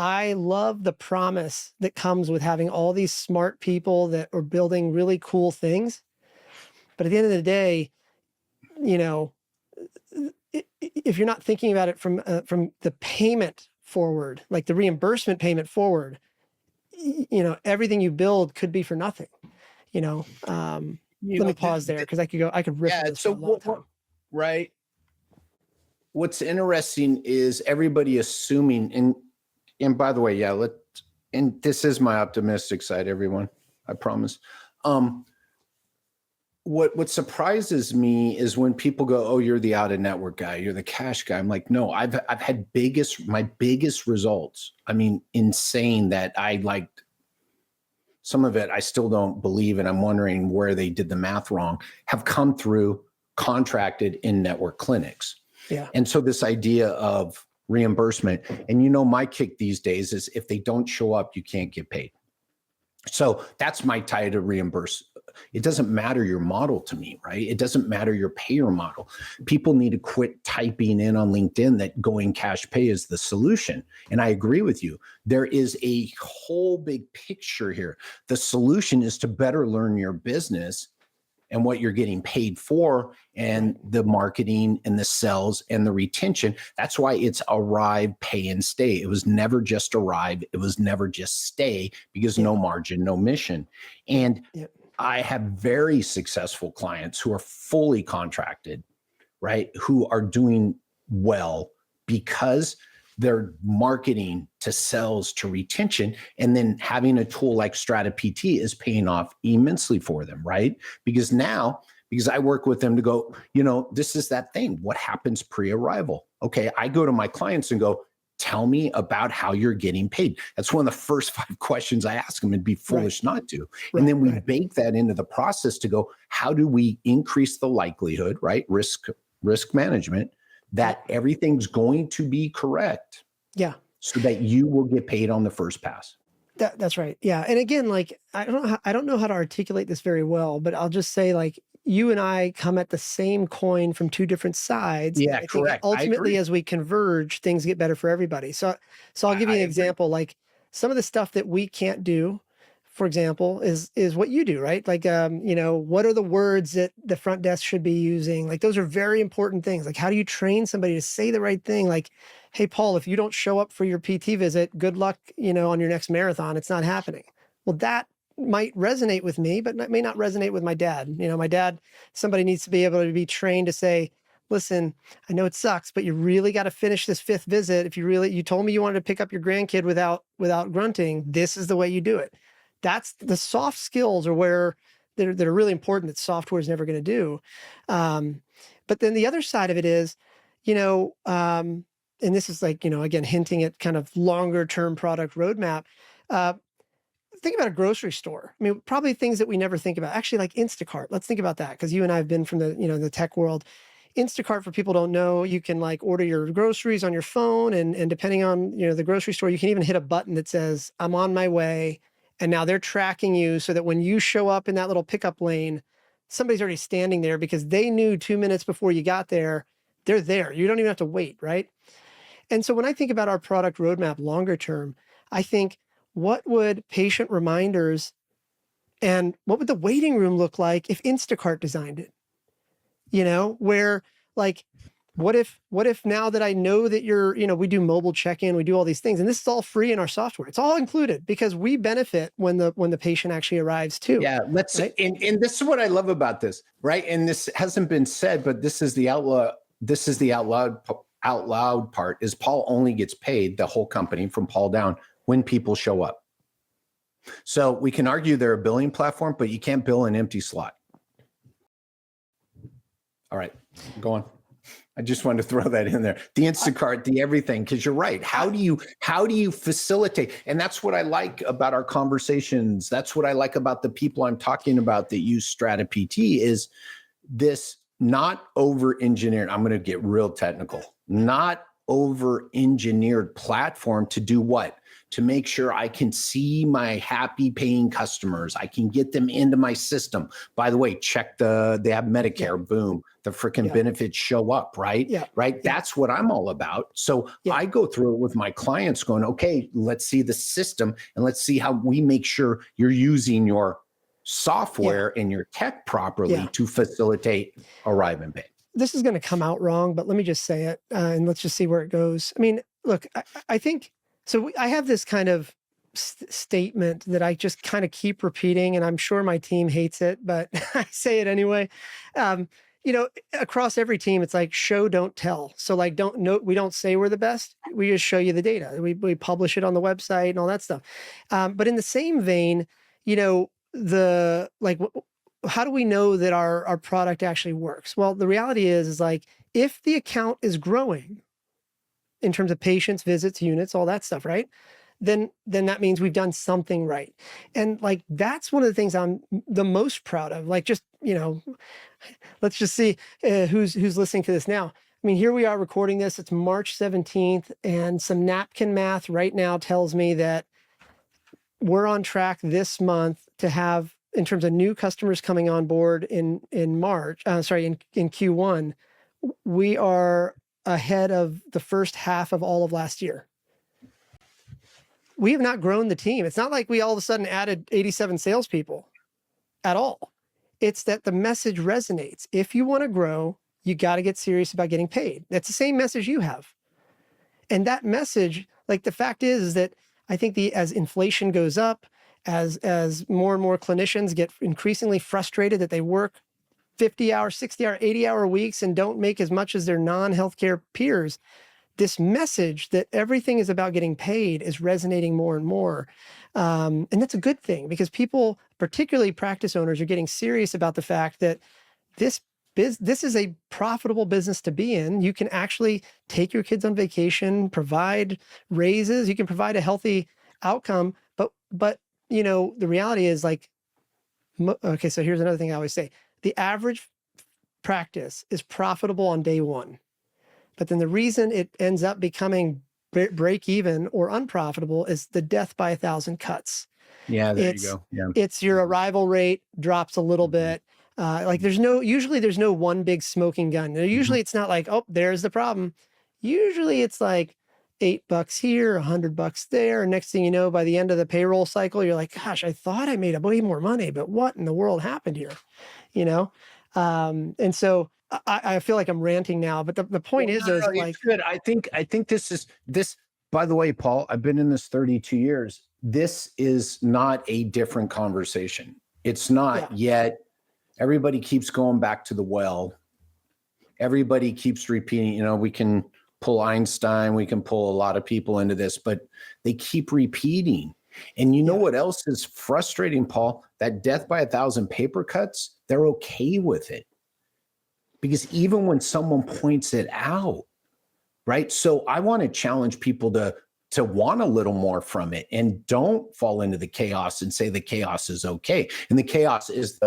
Speaker 2: I love the promise that comes with having all these smart people that are building really cool things. But at the end of the day, if you're not thinking about it from the payment forward, like the reimbursement payment forward, everything you build could be for nothing. Let me pause there because I could rip this for a long time.
Speaker 1: Right. What's interesting is everybody assuming, and by the way, and this is my optimistic side, everyone, I promise. What surprises me is when people go, "Oh, you're the out of network guy, you're the cash guy." I'm like, no, I've had my biggest results. I mean, insane that I liked some of it. I still don't believe, and I'm wondering where they did the math wrong, have come through contracted in network clinics.
Speaker 2: Yeah.
Speaker 1: And so this idea of reimbursement, and my kick these days is if they don't show up, you can't get paid. So that's my tie to reimburse. It doesn't matter your model to me, right? It doesn't matter your payer model. People need to quit typing in on LinkedIn that going cash pay is the solution. And I agree with you. There is a whole big picture here. The solution is to better learn your business and what you're getting paid for, and the marketing and the sales and the retention. That's why it's arrive, pay, and stay. It was never just arrive. It was never just stay, because no margin, no mission. And I have very successful clients who are fully contracted, right? Who are doing well because they're marketing to sales to retention, and then having a tool like StrataPT is paying off immensely for them, right? Because I work with them to go, this is that thing. What happens pre-arrival? Okay, I go to my clients and go, tell me about how you're getting paid. That's one of the first 5 questions I ask them. It'd be foolish not to. And then we bake that into the process to go, how do we increase the likelihood, right? Risk management, that everything's going to be correct.
Speaker 2: Yeah.
Speaker 1: So that you will get paid on the first pass.
Speaker 2: That's right. Yeah. And again, like, I don't know how to articulate this very well, but I'll just say, like, you and I come at the same coin from 2 different sides.
Speaker 1: Yeah, correct.
Speaker 2: Ultimately, as we converge, things get better for everybody. So I'll give you an example. Like, some of the stuff that we can't do, for example, is what you do, right? Like, what are the words that the front desk should be using? Like, those are very important things. Like, how do you train somebody to say the right thing? Like, hey, Paul, if you don't show up for your PT visit, good luck, on your next marathon. It's not happening. Well, that might resonate with me, but it may not resonate with my dad. My dad, somebody needs to be able to be trained to say, listen, I know it sucks, but you really got to finish this 5th visit. If you told me you wanted to pick up your grandkid without grunting, this is the way you do it. That's the soft skills are where that are really important that software is never going to do. But then the other side of it is, and this is like, again, hinting at kind of longer term product roadmap. Think about a grocery store. I mean, probably things that we never think about. Actually, like Instacart. Let's think about that, because you and I have been from the tech world. Instacart, for people who don't know, you can like order your groceries on your phone, and depending on the grocery store, you can even hit a button that says, "I'm on my way." And now they're tracking you so that when you show up in that little pickup lane, somebody's already standing there because they knew 2 minutes before you got there, they're there. You don't even have to wait, right? And so when I think about our product roadmap longer term, I think, what would patient reminders and what would the waiting room look like if Instacart designed it? Where like what if now that I know that you're, we do mobile check-in, we do all these things, and this is all free in our software. It's all included because we benefit when the patient actually arrives too.
Speaker 1: Yeah,
Speaker 2: right?
Speaker 1: and this is what I love about this, right? And this hasn't been said, but this is the out loud part is Paul only gets paid, the whole company from Paul down, when people show up. So we can argue they're a billing platform, but you can't bill an empty slot. All right, go on. I just wanted to throw that in there. The Instacart, the everything, because you're right. How do you facilitate? And that's what I like about our conversations. That's what I like about the people I'm talking about that use StrataPT is this not over-engineered. I'm going to get real technical. Not over-engineered platform to do what? To make sure I can see my happy paying customers. I can get them into my system. By the way, check they have Medicare, boom, the freaking benefits show up, right? Right. That's what I'm all about. So I go through it with my clients going, okay, let's see the system and let's see how we make sure you're using your software and your tech properly to facilitate arrive and pay.
Speaker 2: This is going to come out wrong, but let me just say it and let's just see where it goes. I mean, look, I think, so I have this kind of statement that I just kind of keep repeating, and I'm sure my team hates it, but I say it anyway. Across every team, it's like show, don't tell. So like, we don't say we're the best. We just show you the data. We publish it on the website and all that stuff. But in the same vein, how do we know that our product actually works? Well, the reality is like, if the account is growing in terms of patients, visits, units, all that stuff, right? Then that means we've done something right. And like, that's one of the things I'm the most proud of. Like, just, let's just see who's listening to this now. I mean, here we are recording this. It's March 17th, and some napkin math right now tells me that we're on track this month to have, in terms of new customers coming on board in March, in Q1, we are ahead of the first half of all of last year. We have not grown the team. It's not like we all of a sudden added 87 salespeople at all. It's that the message resonates. If you want to grow, you got to get serious about getting paid. That's the same message you have. And that message, like the fact is that I think as inflation goes up, as more and more clinicians get increasingly frustrated that they work 50-hour, 60-hour, 80-hour weeks and don't make as much as their non-healthcare peers, this message that everything is about getting paid is resonating more and more. And that's a good thing because people, particularly practice owners, are getting serious about the fact that this is a profitable business to be in. You can actually take your kids on vacation, provide raises, you can provide a healthy outcome. But the reality is like, okay, so here's another thing I always say. The average practice is profitable on day one. But then the reason it ends up becoming break even or unprofitable is the death by 1,000 cuts.
Speaker 1: Yeah, there you go. Yeah.
Speaker 2: It's your arrival rate drops a little bit. Usually there's no one big smoking gun. Usually it's not like, oh, there's the problem. Usually it's like $8 here, $100 there. And next thing you know, by the end of the payroll cycle, you're like, gosh, I thought I made way more money, but what in the world happened here? And so I feel like I'm ranting now, but the point is like,
Speaker 1: it's good. I think this, by the way, Paul, I've been in this 32 years. This is not a different conversation. It's not yet. Everybody keeps going back to the well. Everybody keeps repeating, we can pull Einstein, we can pull a lot of people into this, but they keep repeating. And you know what else is frustrating, Paul? That death by 1,000 paper cuts, they're okay with it. Because even when someone points it out, right? So I want to challenge people to want a little more from it and don't fall into the chaos and say the chaos is okay. And the chaos is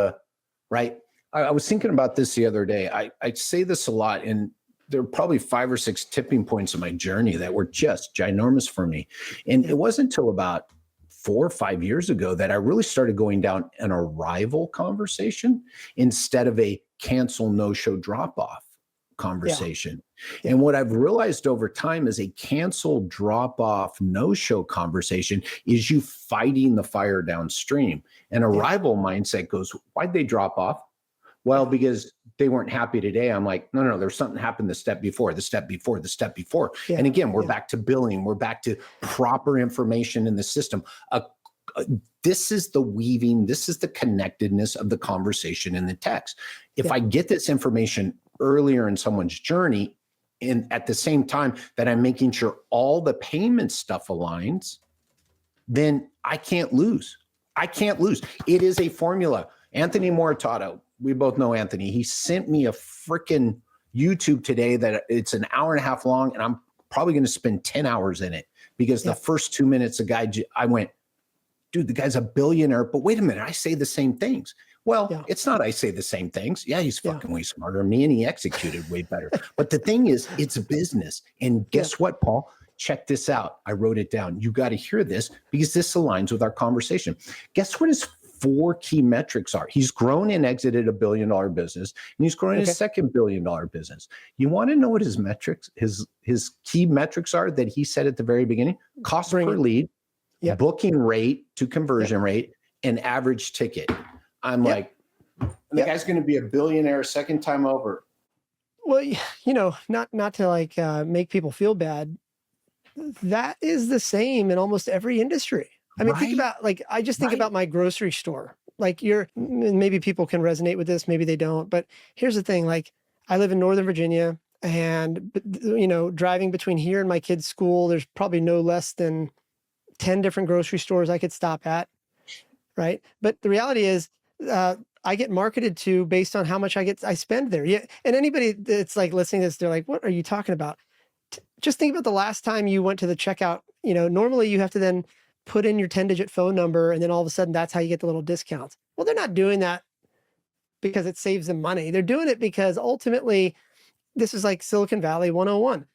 Speaker 1: right? I was thinking about this the other day. I say this a lot, and there are probably 5 or 6 tipping points in my journey that were just ginormous for me. And it wasn't until about 4 or 5 years ago that I really started going down an arrival conversation instead of a cancel, no-show, drop-off conversation. And what I've realized over time is a cancel, drop-off, no-show conversation is you fighting the fire downstream. An arrival mindset goes, why'd they drop off? Well, because they weren't happy today. I'm like, no, there's something happened the step before, the step before, the step before.
Speaker 2: Yeah,
Speaker 1: and again, we're back to billing. We're back to proper information in the system. This is the weaving. This is the connectedness of the conversation in the text. If I get this information earlier in someone's journey, and at the same time that I'm making sure all the payment stuff aligns, then I can't lose. I can't lose. It is a formula. Anthony Moritato, we both know Anthony. He sent me a freaking YouTube today that it's an hour and a half long, and I'm probably going to spend 10 hours in it because the first 2 minutes, the guy, I went, dude, the guy's a billionaire, but wait a minute, I say the same things. Well, it's not I say the same things. Yeah, he's fucking way smarter than me, and he executed way better. But the thing is, it's a business. And guess what, Paul? Check this out. I wrote it down. You got to hear this because this aligns with our conversation. Guess what his 4 key metrics are? He's grown and exited $1 billion business, and he's growing his second $1 billion business. You want to know what his metrics, his key metrics are that he said at the very beginning? Cost per lead, booking rate to conversion rate, and average ticket. I'm like, the guy's going to be a billionaire second time over.
Speaker 2: Well, not to like make people feel bad. That is the same in almost every industry. I mean, think about I just think about my grocery store. Like maybe people can resonate with this, maybe they don't. But here's the thing, I live in Northern Virginia, and, driving between here and my kid's school, there's probably no less than 10 different grocery stores I could stop at. Right. But the reality is, I get marketed to based on how much I spend there. Yeah. And anybody that's listening to this, they're like, what are you talking about? Just think about the last time you went to the checkout. Normally you have to then put in your 10-digit phone number, and then all of a sudden that's how you get the little discounts. Well, they're not doing that because it saves them money. They're doing it because ultimately this is like Silicon Valley 101.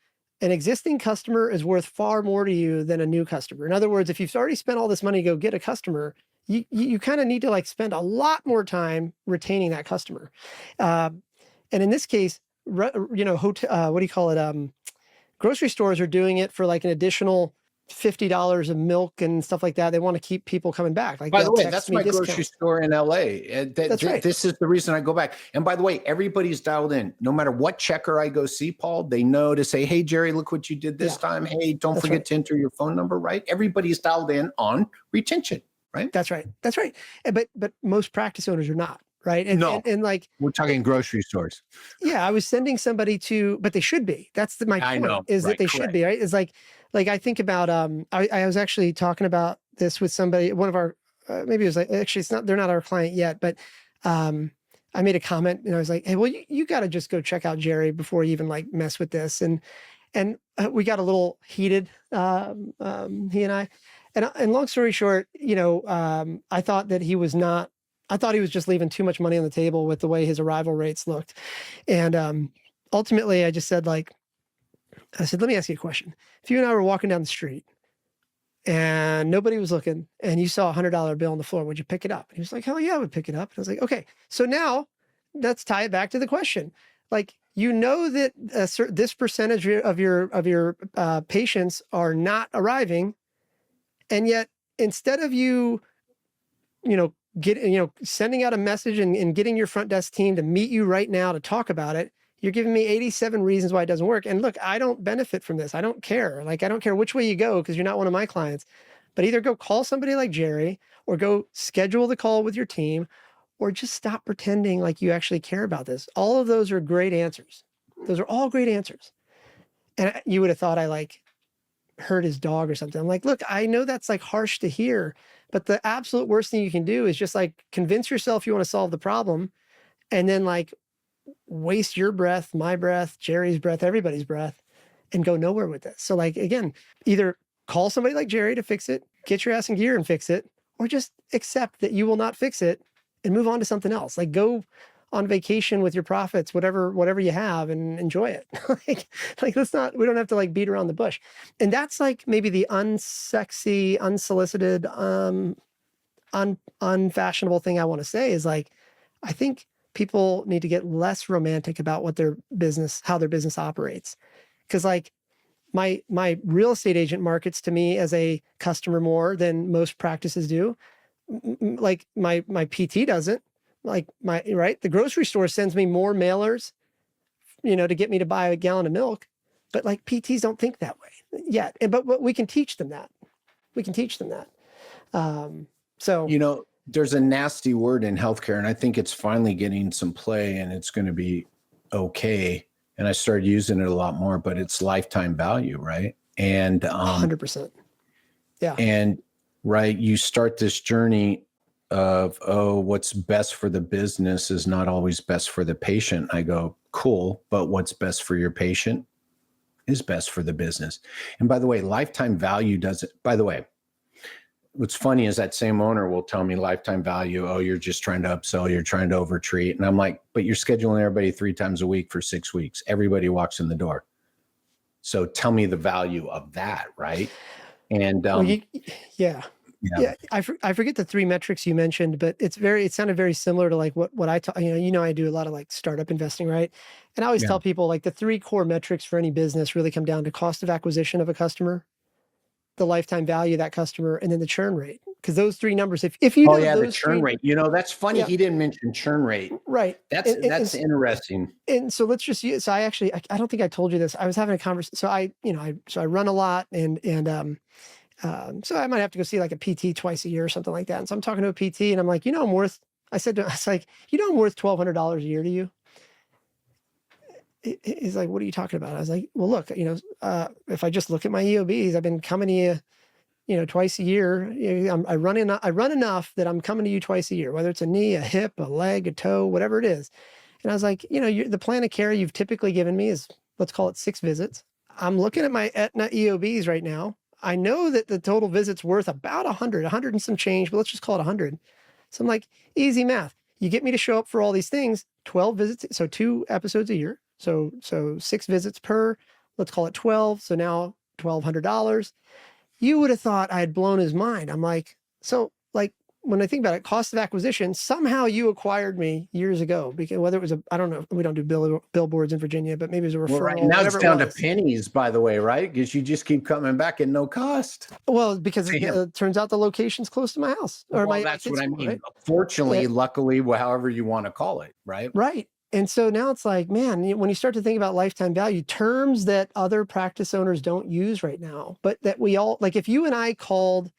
Speaker 2: An existing customer is worth far more to you than a new customer. In other words, if you've already spent all this money to go get a customer, you kind of need to spend a lot more time retaining that customer. And in this case, hotel, what do you call it? Grocery stores are doing it for an additional $50 of milk and stuff like that. They want to keep people coming back.
Speaker 1: By the way, that's my grocery store in LA.
Speaker 2: That's right.
Speaker 1: This is the reason I go back. And by the way, everybody's dialed in. No matter what checker I go see, Paul, they know to say, hey, Jerry, look what you did this time. Hey, don't forget to enter your phone number, right? Everybody's dialed in on retention. Right.
Speaker 2: That's right. That's right. But most practice owners are not. Right. And, and
Speaker 1: we're talking grocery stores.
Speaker 2: Yeah. I was sending somebody to, but they should be. That's my point is that they should be. Right. It's like I think about, I was actually talking about this with somebody, one of our, maybe it was actually, they're not our client yet, but I made a comment and I was like, hey, well, you got to just go check out Jerry before you even mess with this. And we got a little heated, he and I. And long story short, I thought that I thought he was just leaving too much money on the table with the way his arrival rates looked. And ultimately, I just said, I said, let me ask you a question. If you and I were walking down the street and nobody was looking and you saw $100 bill on the floor, would you pick it up? And he was like, hell yeah, I would pick it up. And I was like, okay, so now let's tie it back to the question. That this percentage of your patients are not arriving. And yet, instead of sending out a message and getting your front desk team to meet you right now to talk about it, you're giving me 87 reasons why it doesn't work. And look, I don't benefit from this. I don't care. I don't care which way you go because you're not one of my clients. But either go call somebody like Jerry or go schedule the call with your team or just stop pretending like you actually care about this. All of those are great answers. Those are all great answers. And you would have thought I hurt his dog or something. I'm like, look, I know that's harsh to hear, but the absolute worst thing you can do is just convince yourself you want to solve the problem and then waste your breath, my breath, Jerry's breath, everybody's breath, and go nowhere with this. So again, either call somebody like Jerry to fix it, get your ass in gear and fix it, or just accept that you will not fix it and move on to something else. Go on vacation with your profits, whatever you have, and enjoy it. Let's not, we don't have to beat around the bush. And that's maybe the unsexy, unsolicited, unfashionable thing I want to say is I think people need to get less romantic about how their business operates. Cause my real estate agent markets to me as a customer more than most practices do. My PT doesn't. like right. The grocery store sends me more mailers, to get me to buy a gallon of milk, but like PTs don't think that way yet. But we can teach them that. We can teach them that. So,
Speaker 1: there's a nasty word in healthcare, and I think it's finally getting some play, and it's going to be okay. And I started using it a lot more, but it's lifetime value, right? And
Speaker 2: 100%. Yeah.
Speaker 1: And right, you start this journey of, what's best for the business is not always best for the patient. I go, cool, but what's best for your patient is best for the business. And by the way, lifetime value doesn't, by the way, what's funny is that same owner will tell me lifetime value, you're just trying to upsell, you're trying to overtreat. And I'm like, but you're scheduling everybody 3 times a week for 6 weeks. Everybody walks in the door. So tell me the value of that, right? And
Speaker 2: yeah. I forget the 3 metrics you mentioned, but it sounded very similar to like what I taught. I do a lot of like startup investing, right? And I always tell people like the 3 core metrics for any business really come down to cost of acquisition of a customer, the lifetime value of that customer, and then the churn rate. Because those 3 numbers, if you
Speaker 1: the churn rate. That's funny. He didn't mention churn rate.
Speaker 2: Right.
Speaker 1: That's interesting.
Speaker 2: And so let's just use. So I don't think I told you this. I was having a conversation. So I run a lot, and so I might have to go see like a PT twice a year or something like that. And so I'm talking to a PT, and I'm like, I'm worth. I said, I'm worth $1,200 a year to you. He's like, what are you talking about? I was like, well, look, if I just look at my EOBs, I've been coming to you, twice a year. I run enough that I'm coming to you twice a year, whether it's a knee, a hip, a leg, a toe, whatever it is. And I was like, the plan of care you've typically given me is, let's call it 6 visits. I'm looking at my Aetna EOBs right now. I know that the total visit's worth about 100 and some change, but let's just call it 100. So I'm like, easy math. You get me to show up for all these things, 12 visits, so 2 episodes a year. So 6 visits per, let's call it 12. So now $1,200. You would have thought I had blown his mind. I'm like, so like when I think about it, cost of acquisition, somehow you acquired me years ago, because whether it was I don't know, we don't do billboards in Virginia, but maybe it was a referral.
Speaker 1: Well, right now it's down to pennies, by the way, right? Because you just keep coming back at no cost.
Speaker 2: Well, because it turns out the location's close to my house.
Speaker 1: That's what I mean. Right? Fortunately, luckily, however you want to call it, right?
Speaker 2: Right. And so now it's like, man, when you start to think about lifetime value, terms that other practice owners don't use right now, but that we all, like if you and I called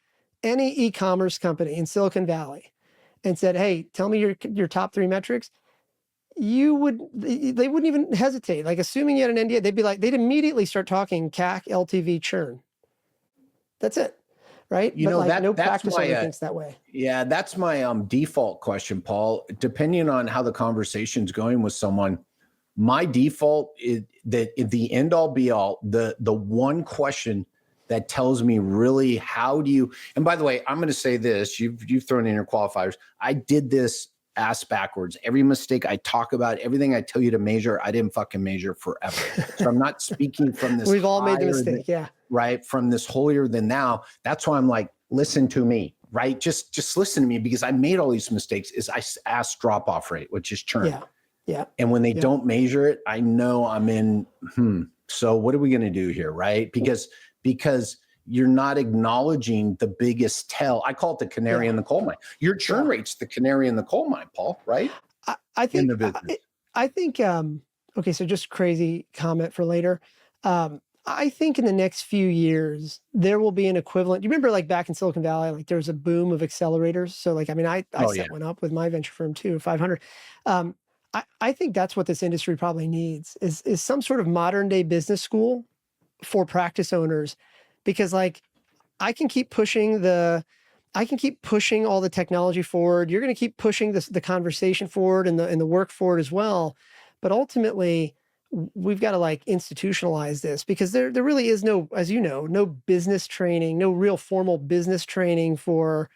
Speaker 2: any e-commerce company in Silicon Valley and said, hey, tell me your top 3 metrics, they wouldn't even hesitate. Like assuming you had an NDA, they'd immediately start talking CAC, LTV, churn. That's it. Right. No practice owner thinks that way.
Speaker 1: Yeah. That's my default question, Paul. Depending on how the conversation's going with someone, my default is that the end all be all, the one question that tells me really how do you, and by the way, I'm going to say this, you've thrown in your qualifiers. I did this ass backwards. Every mistake I talk about, everything I tell you to measure, I didn't fucking measure forever. So I'm not speaking from this.
Speaker 2: We've all made the mistake. Yeah.
Speaker 1: Right. From this holier than thou. That's why I'm like, listen to me, right? Just listen to me, because I made all these mistakes. Is I asked drop off rate, which is churn.
Speaker 2: Yeah. Yeah.
Speaker 1: And when they don't measure it, I know I'm in, so what are we going to do here? Right. Because you're not acknowledging the biggest tell. I call it the canary in the coal mine. Your churn rate's the canary in the coal mine, Paul, right?
Speaker 2: I think, okay, so just crazy comment for later. I think in the next few years, there will be an equivalent. You remember like back in Silicon Valley, like there was a boom of accelerators. So like, I mean, I set one up with my venture firm too, 500. I think that's what this industry probably needs is some sort of modern day business school for practice owners, because like I can keep pushing all the technology forward. You're going to keep pushing the conversation forward and the work forward as well. But ultimately, we've got to like institutionalize this, because there really is no, as you know, no business training, no real formal business training for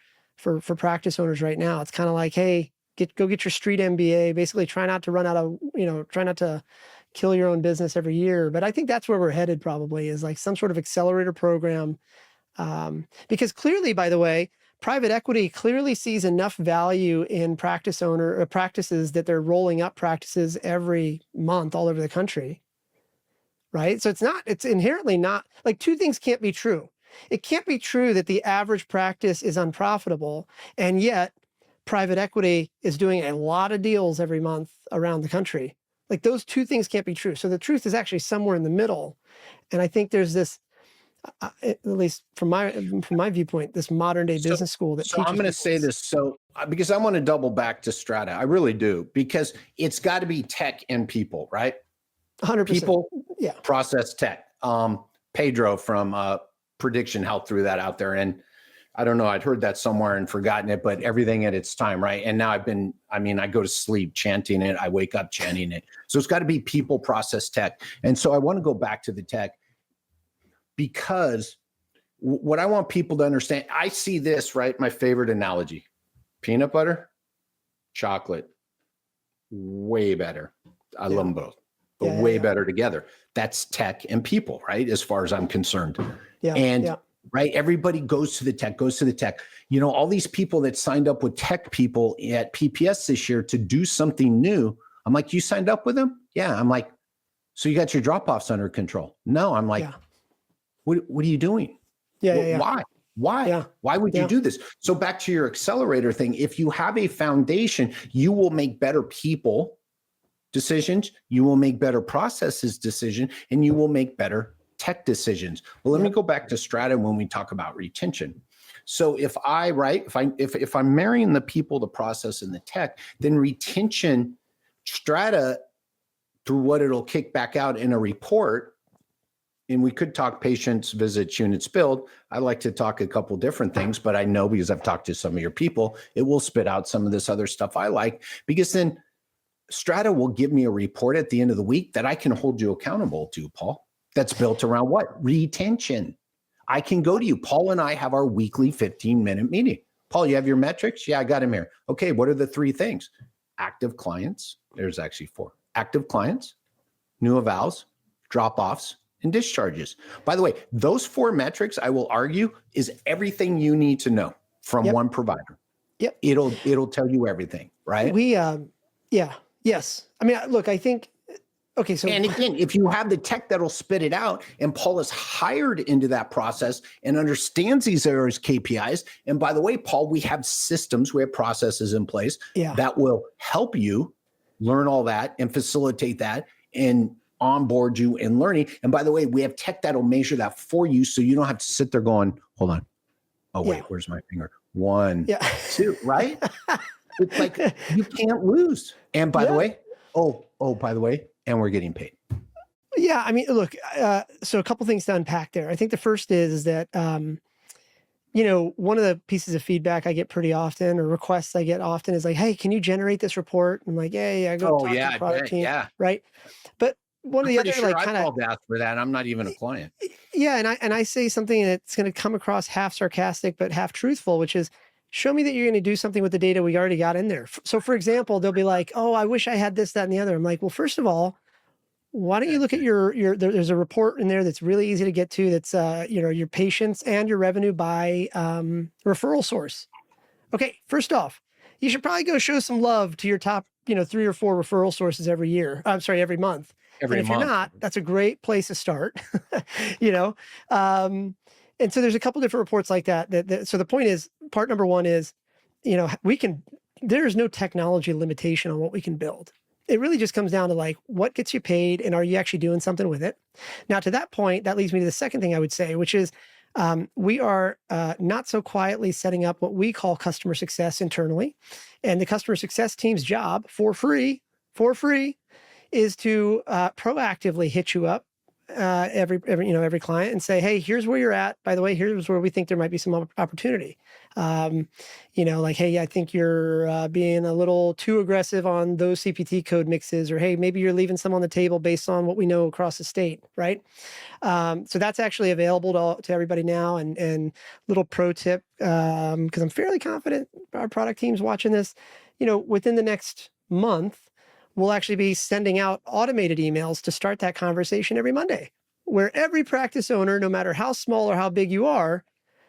Speaker 2: practice owners right now. It's kind of like, hey, go get your street MBA, basically try not to kill your own business every year. But I think that's where we're headed probably, is like some sort of accelerator program. Because clearly, by the way, private equity clearly sees enough value in practices that they're rolling up practices every month all over the country. Right. So it's inherently not, like, 2 things can't be true. It can't be true that the average practice is unprofitable, and yet private equity is doing a lot of deals every month around the country. Like those two things can't be true. So the truth is actually somewhere in the middle. And I think there's this, at least from my viewpoint, this modern day business school that teaches.
Speaker 1: I'm going to say this. So because I want to double back to Strata, I really do, because it's got to be tech and people, right?
Speaker 2: 100%.
Speaker 1: People,
Speaker 2: yeah.
Speaker 1: Process tech. Pedro from Prediction Health threw that out there. And I don't know, I'd heard that somewhere and forgotten it, but everything at its time, right? And now I go to sleep chanting it. I wake up chanting it. So it's got to be people, process, tech. And so I want to go back to the tech because what I want people to understand, I see this, right? My favorite analogy, peanut butter, chocolate, way better. I love them both, but way better together. That's tech and people, right? As far as I'm concerned. Right. Everybody goes to the tech. You know, all these people that signed up with tech people at PPS this year to do something new. I'm like, you signed up with them? Yeah. I'm like, so you got your drop-offs under control? No. I'm like, what are you doing? Why? Why would you do this? So back to your accelerator thing. If you have a foundation, you will make better people decisions. You will make better processes decision, and you will make better tech decisions. Well, let me go back to Strata when we talk about retention. So if I'm marrying the people, the process, and the tech, then retention, Strata, through what it'll kick back out in a report, and we could talk patients, visits, units billed. I like to talk a couple different things, but I know because I've talked to some of your people, it will spit out some of this other stuff I like, because then Strata will give me a report at the end of the week that I can hold you accountable to, Paul. That's built around what? Retention. I can go to you. Paul and I have our weekly 15-minute meeting. Paul, you have your metrics? Yeah, I got them here. Okay, what are the 3 things? Active clients. There's actually 4. Active clients, new evals, drop-offs, and discharges. By the way, those 4 metrics, I will argue, is everything you need to know from one provider.
Speaker 2: Yep.
Speaker 1: It'll tell you everything, right?
Speaker 2: Yes. I mean, look, I think, okay, so.
Speaker 1: And again, if you have the tech that'll spit it out, and Paul is hired into that process and understands these areas KPIs. And by the way, Paul, we have systems, we have processes in place that will help you learn all that and facilitate that and onboard you in learning. And by the way, we have tech that'll measure that for you, so you don't have to sit there going, hold on. Oh, wait, where's my finger? 1, 2, right? It's like you can't lose. And by the way, by the way, and we're getting paid.
Speaker 2: Yeah, I mean, look, so a couple things to unpack there. I think the first is that, you know, one of the pieces of feedback I get pretty often, or requests I get often, is like, hey, can you generate this report? I'm like, yeah, go talk to the product team, right? But one of the other, like, kind of,
Speaker 1: called out for that. I'm not even a client.
Speaker 2: Yeah, and I say something that's going to come across half sarcastic but half truthful, which is, show me that you're going to do something with the data we already got in there. So for example, they'll be like, oh, I wish I had this, that, and the other. I'm like, well, first of all, why don't you look at there's a report in there that's really easy to get to. That's, you know, your patients and your revenue by referral source. Okay. First off, you should probably go show some love to your top, you know, 3 or 4 referral sources every month. And if you're not, that's a great place to start, you know? And so there's a couple different reports like that. So the point is, part number 1 is, you know, there's no technology limitation on what we can build. It really just comes down to, like, what gets you paid and are you actually doing something with it? Now, to that point, that leads me to the second thing I would say, which is we are not so quietly setting up what we call customer success internally. And the customer success team's job for free is to proactively hit you up every client and say, hey, here's where you're at. By the way, here's where we think there might be some opportunity. You know, like, hey, I think you're being a little too aggressive on those CPT code mixes, or hey, maybe you're leaving some on the table based on what we know across the state, right? So that's actually available to everybody now. And little pro tip, because I'm fairly confident our product team's watching this, you know, within the next month, we'll actually be sending out automated emails to start that conversation every Monday, where every practice owner, no matter how small or how big you are,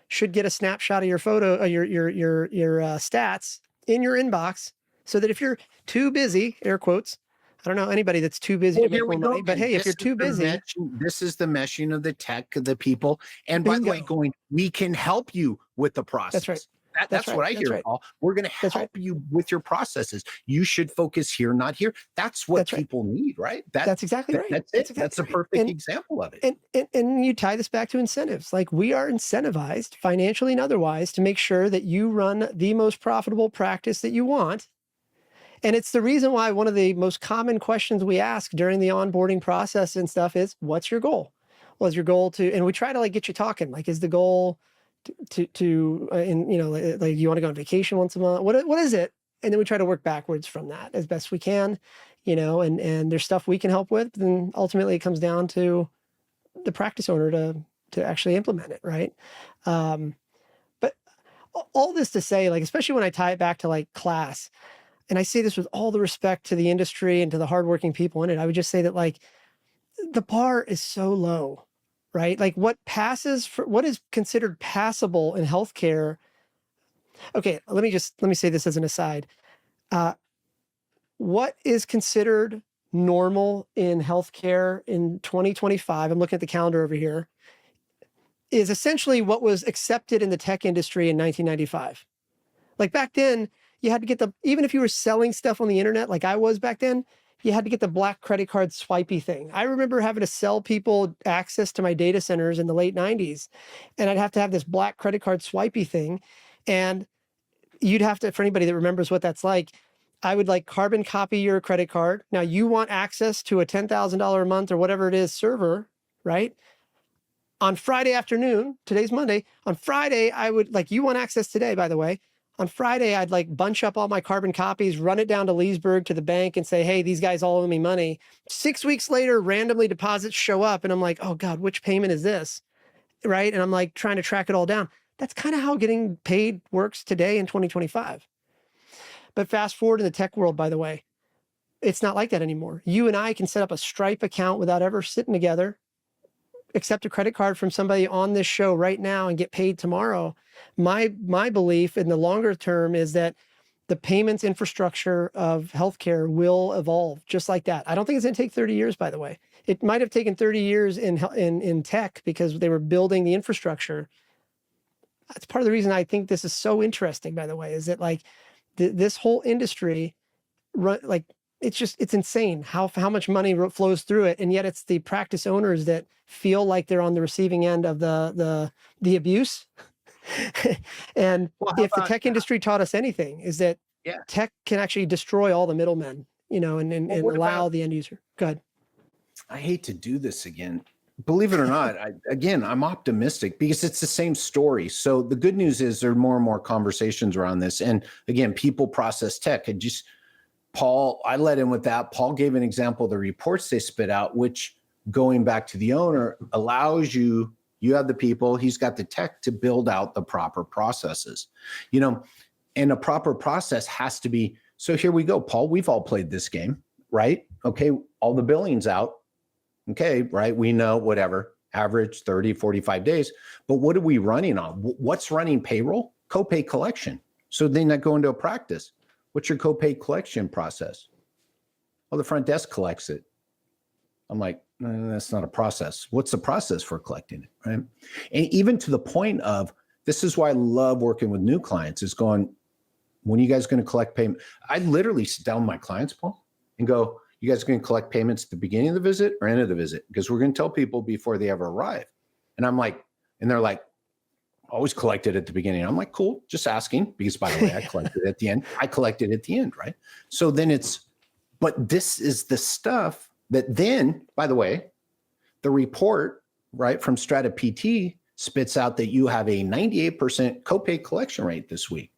Speaker 2: should get a snapshot of your photo, your stats in your inbox, so that if you're too busy, air quotes, I don't know anybody that's too busy to make more money, but hey, if you're too busy,
Speaker 1: this is the meshing of the tech, the people, and by the way, we can help you with the process.
Speaker 2: That's right.
Speaker 1: That's what I hear, Paul. We're going to help you with your processes. You should focus here, not here. That's what people need, right?
Speaker 2: That's exactly right.
Speaker 1: That's it. That's a perfect example of it.
Speaker 2: And you tie this back to incentives. Like, we are incentivized financially and otherwise to make sure that you run the most profitable practice that you want. And it's the reason why one of the most common questions we ask during the onboarding process and stuff is, what's your goal? Well, is your goal to, and we try to like get you talking, like, is the goal and you know, like you want to go on vacation once a month? What is it? And then we try to work backwards from that as best we can, you know, and there's stuff we can help with. And ultimately it comes down to the practice owner to actually implement it. Right. But all this to say, like, especially when I tie it back to like Klas, and I say this with all the respect to the industry and to the hardworking people in it, I would just say that, like, the bar is so low, right? Like, what is considered passable in healthcare. Okay, let me say this as an aside. What is considered normal in healthcare in 2025, I'm looking at the calendar over here, is essentially what was accepted in the tech industry in 1995. Like, back then, you had to get even if you were selling stuff on the internet, like I was back then, you had to get the black credit card swipey thing. I remember having to sell people access to my data centers in the late 90s, and I'd have to have this black credit card swipey thing. And you'd have to, for anybody that remembers what that's like, I would like carbon copy your credit card. Now you want access to a $10,000 a month or whatever it is server, right? On Friday afternoon, today's Monday, on Friday, I would, like, you want access today, by the way. On Friday, I'd like bunch up all my carbon copies, run it down to Leesburg to the bank and say, hey, these guys all owe me money. 6 weeks later, randomly deposits show up and I'm like, oh God, which payment is this? Right. And I'm like trying to track it all down. That's kind of how getting paid works today in 2025. But fast forward in the tech world, by the way, it's not like that anymore. You and I can set up a Stripe account without ever sitting together, accept a credit card from somebody on this show right now and get paid tomorrow. My belief in the longer term is that the payments infrastructure of healthcare will evolve just like that. I don't think it's going to take 30 years, by the way. It might have taken 30 years in tech because they were building the infrastructure. That's part of the reason I think this is so interesting, by the way, is that, like, this whole industry, like, it's insane how much money flows through it. And yet it's the practice owners that feel like they're on the receiving end of the abuse. And if the tech industry taught us anything, is that tech can actually destroy all the middlemen, you know, and allow the end user. Go ahead.
Speaker 1: I hate to do this again. Believe it or not, I'm optimistic because it's the same story. So the good news is there are more and more conversations around this. And again, people process tech. Paul, I let in with that. Paul gave an example of the reports they spit out, which, going back to the owner, allows you have the people, he's got the tech to build out the proper processes, you know, and a proper process has to be. So here we go, Paul, we've all played this game, right? Okay. All the billing's out. Okay. Right. We know whatever, average 30, 45 days, but what are we running on? What's running payroll? Copay collection. So then I go into a practice. What's your copay collection process? Well, the front desk collects it. I'm like, that's not a process. What's the process for collecting it, right? And even to the point of, this is why I love working with new clients, is going, when are you guys going to collect payment? I literally sit down with my clients, Paul, and go, you guys are going to collect payments at the beginning of the visit or end of the visit? Because we're going to tell people before they ever arrive. And I'm like, and they're like, always collected at the beginning. I'm like, cool, just asking, because by the way, I collected at the end. I collected at the end, right? So then but this is the stuff that then, by the way, the report, right, from StrataPT spits out that you have a 98% copay collection rate this week.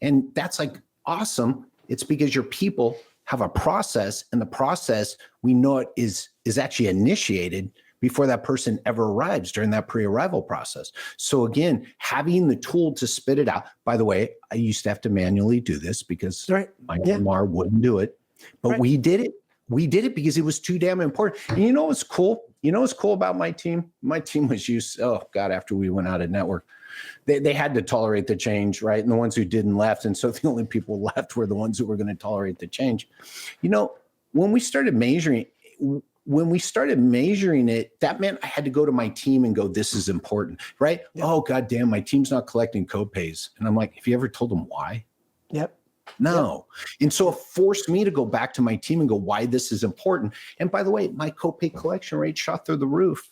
Speaker 1: And that's like awesome. It's because your people have a process, and the process, we know it is actually initiated before that person ever arrives during that pre-arrival process. So again, having the tool to spit it out. By the way, I used to have to manually do this because my MR wouldn't do it, but we did it. We did it because it was too damn important. And you know what's cool? You know what's cool about my team? My team was after we went out of network, they had to tolerate the change, right? And the ones who didn't left. And so the only people left were the ones who were going to tolerate the change. You know, when we started measuring, when we started measuring it, that meant I had to go to my team and go, this is important, right?
Speaker 2: Yep.
Speaker 1: Oh, God damn, my team's not collecting copays. And I'm like, have you ever told them why?
Speaker 2: Yep.
Speaker 1: No. Yep. And so it forced me to go back to my team and go, why this is important. And by the way, my copay collection rate shot through the roof.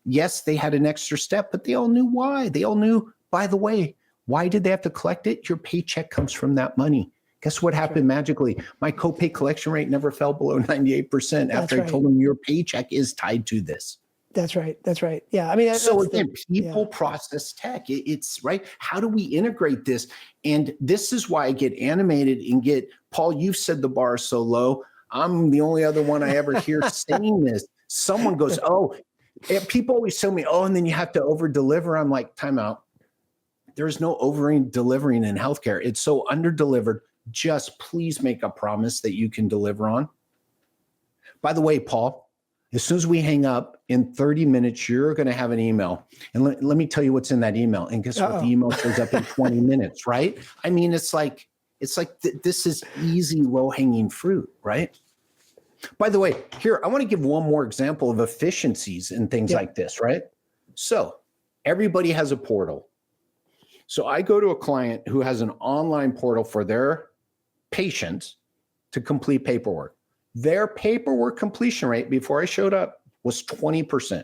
Speaker 1: Yes, they had an extra step, but they all knew why. They all knew, by the way, why did they have to collect it? Your paycheck comes from that money. Guess what happened magically? My copay collection rate never fell below 98% after I told them your paycheck is tied to this.
Speaker 2: That's right. That's right. Yeah. I mean,
Speaker 1: so again, people, process, tech. It's right. How do we integrate this? And this is why I get animated and get, Paul, you've said the bar is so low. I'm the only other one I ever hear saying this. Someone goes, oh, people always tell me, oh, and then you have to over deliver. I'm like, time out. There's no over delivering in healthcare. It's so under delivered. Just please make a promise that you can deliver on. By the way, Paul, as soon as we hang up, in 30 minutes, you're going to have an email. And let me tell you what's in that email. And guess what? The email shows up in 20 minutes, right? I mean, it's like this is easy, low-hanging fruit, right? By the way, here, I want to give one more example of efficiencies and things like this, right? So everybody has a portal. So I go to a client who has an online portal for their patients to complete paperwork. Their paperwork completion rate before I showed up was 20%.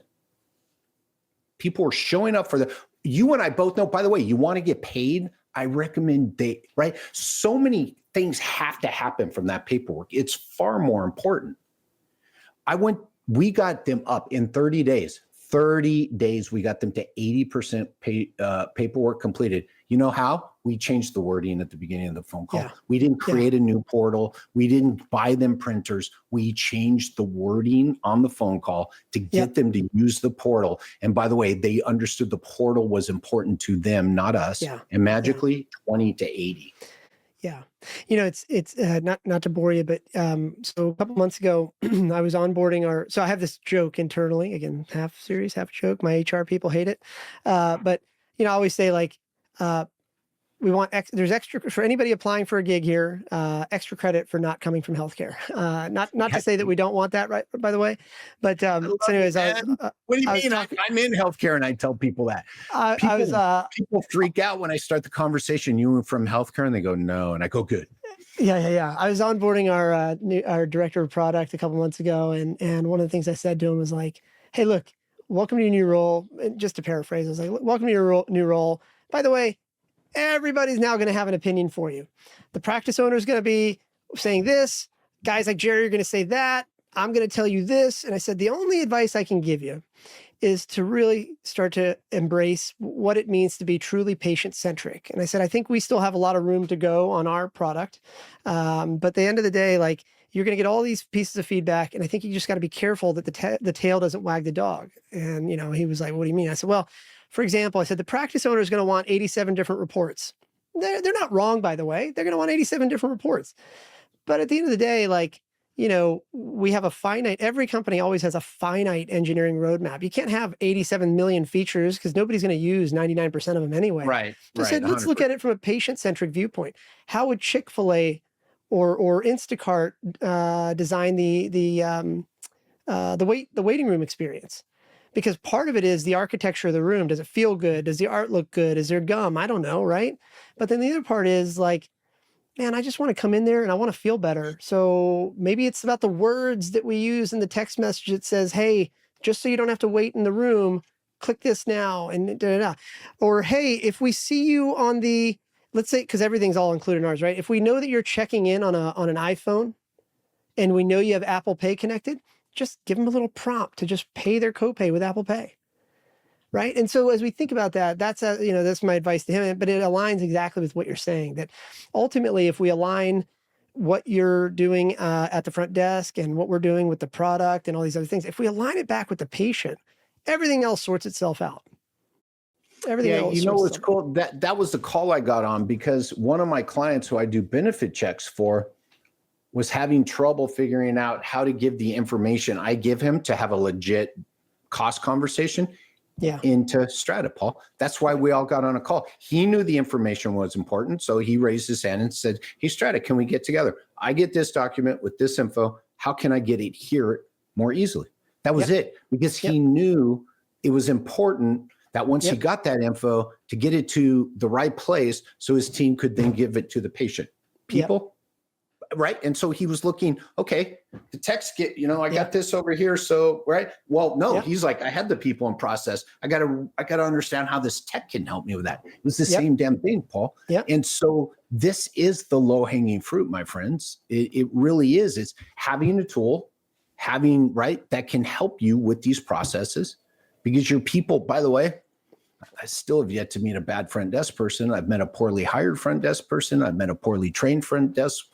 Speaker 1: People were showing up for you and I both know, by the way, you want to get paid, I recommend right? So many things have to happen from that paperwork. It's far more important. We got them up in 30 days. 30 days, we got them to 80% paperwork completed. You know how? We changed the wording at the beginning of the phone call. Yeah. We didn't create a new portal. We didn't buy them printers. We changed the wording on the phone call to get them to use the portal. And by the way, they understood the portal was important to them, not us. Yeah. And magically 20 to 80.
Speaker 2: Yeah. You know, it's not to bore you, but so a couple months ago, I was onboarding so I have this joke internally, again, half serious, half joke. My HR people hate it. But, you know, I always say like, we want there's extra for anybody applying for a gig here, extra credit for not coming from healthcare. Not to say that we don't want that, right? By the way, but so anyways,
Speaker 1: what do you mean? I'm in healthcare, and I tell people that. People freak out when I start the conversation. You from healthcare, and they go no, and I go good.
Speaker 2: Yeah. I was onboarding our director of product a couple months ago, and one of the things I said to him was like, "Hey, look, welcome to your new role." And just to paraphrase, I was like, "Welcome to your new role. By the way, everybody's now going to have an opinion for you. The practice owner is going to be saying this. Guys like Jerry are going to say that. I'm going to tell you this." And I said, the only advice I can give you is to really start to embrace what it means to be truly patient-centric. And I said, I think we still have a lot of room to go on our product. But at the end of the day, like, you're going to get all these pieces of feedback. And I think you just got to be careful that the tail doesn't wag the dog. And, you know, he was like, what do you mean? I said, well, for example, I said, the practice owner is going to want 87 different reports. They're not wrong, by the way. They're going to want 87 different reports. But at the end of the day, like, you know, we have every company always has a finite engineering roadmap. You can't have 87 million features because nobody's going to use 99% of them anyway.
Speaker 1: Right.
Speaker 2: So I said, let's look at it from a patient-centric viewpoint. How would Chick-fil-A or Instacart design the waiting room experience? Because part of it is the architecture of the room. Does it feel good? Does the art look good? Is there gum? I don't know, right? But then the other part is like, man, I just want to come in there and I want to feel better. So maybe it's about the words that we use in the text message that says, hey, just so you don't have to wait in the room, click this now and da-da-da. Or, hey, if we see you on let's say, because everything's all included in ours, right? If we know that you're checking in on an iPhone and we know you have Apple Pay connected, just give them a little prompt to just pay their copay with Apple Pay, right? And so as we think about that, that's my advice to him, but it aligns exactly with what you're saying, that ultimately, if we align what you're doing at the front desk and what we're doing with the product and all these other things, if we align it back with the patient, everything else sorts itself out. Everything else.
Speaker 1: You know what's cool? That was the call I got on because one of my clients who I do benefit checks for was having trouble figuring out how to give the information I give him to have a legit cost conversation into Strata, Paul. That's why we all got on a call. He knew the information was important, so he raised his hand and said, hey, Strata, can we get together? I get this document with this info. How can I get it here more easily? That was it, because he knew it was important that once he got that info, to get it to the right place so his team could then give it to the patient. People, right? And so he was looking, okay, the text get, I got this over here. So, right. Well, no, he's like, I had the people in process. I gotta understand how this tech can help me with that. It was the same damn thing, Paul. And so this is the low hanging fruit, my friends. It really is. It's having a tool, right, that can help you with these processes, because your people, by the way, I still have yet to meet a bad front desk person. I've met a poorly hired front desk person. I've met a poorly trained front desk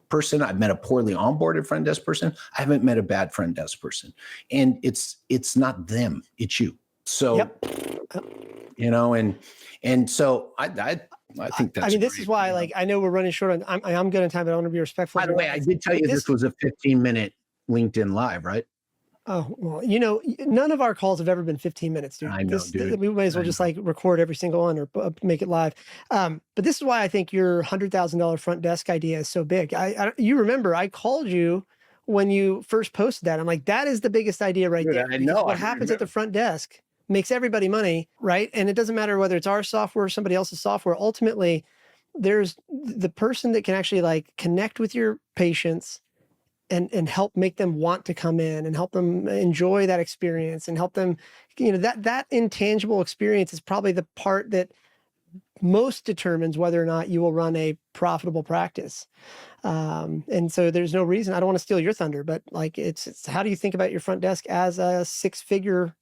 Speaker 1: person. I've met a poorly onboarded front desk person. I haven't met a bad front desk person. And it's not them, it's you. So, and so I think that's,
Speaker 2: I mean, this is why, like, I know we're running short on, I'm good on time, but I want to be respectful.
Speaker 1: By the way, I did tell you this was a 15-minute LinkedIn Live, right?
Speaker 2: Oh, well, none of our calls have ever been 15 minutes, dude.
Speaker 1: I know, dude.
Speaker 2: We might as well just like record every single one or make it live. But this is why I think your $100,000 front desk idea is so big. You remember, I called you when you first posted that. I'm like, that is the biggest idea right there.
Speaker 1: I know.
Speaker 2: What happens at the front desk makes everybody money, right? And it doesn't matter whether it's our software or somebody else's software. Ultimately, there's the person that can actually like connect with your patients and help make them want to come in and help them enjoy that experience and help them, that intangible experience is probably the part that most determines whether or not you will run a profitable practice. And so there's no reason, I don't want to steal your thunder, but like, it's how do you think about your front desk as a 6-figure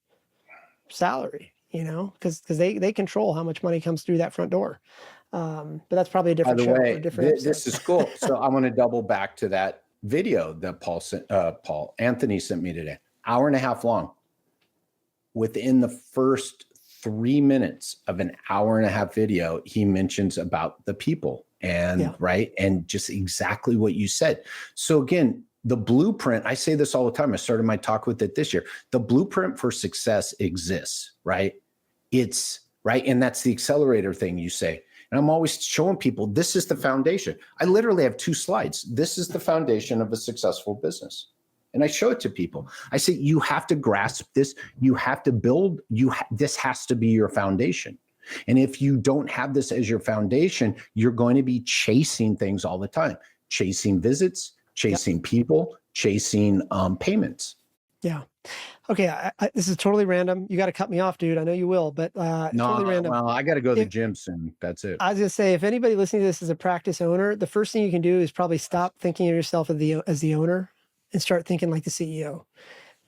Speaker 2: salary, because they control how much money comes through that front door. But that's probably a different show.
Speaker 1: By the way,
Speaker 2: a different
Speaker 1: this is cool. So I want to double back to that video that Paul Anthony sent me today, 1.5 hours long. Within the first 3 minutes of an 1.5 hour video, he mentions about the people and right. And just exactly what you said. So again, the blueprint, I say this all the time. I started my talk with it this year. The blueprint for success exists, right? It's right. And that's the accelerator thing you say. And I'm always showing people, this is the foundation. I literally have 2 slides. This is the foundation of a successful business. And I show it to people. I say, you have to grasp this. You have to build, this has to be your foundation. And if you don't have this as your foundation, you're going to be chasing things all the time, chasing visits, chasing people, chasing payments.
Speaker 2: Yeah. Okay. This is totally random. You got to cut me off, dude. I know you will, but totally random.
Speaker 1: Well, I got to go to the gym soon. That's it.
Speaker 2: I was going to say, if anybody listening to this is a practice owner, the first thing you can do is probably stop thinking of yourself as the owner and start thinking like the CEO.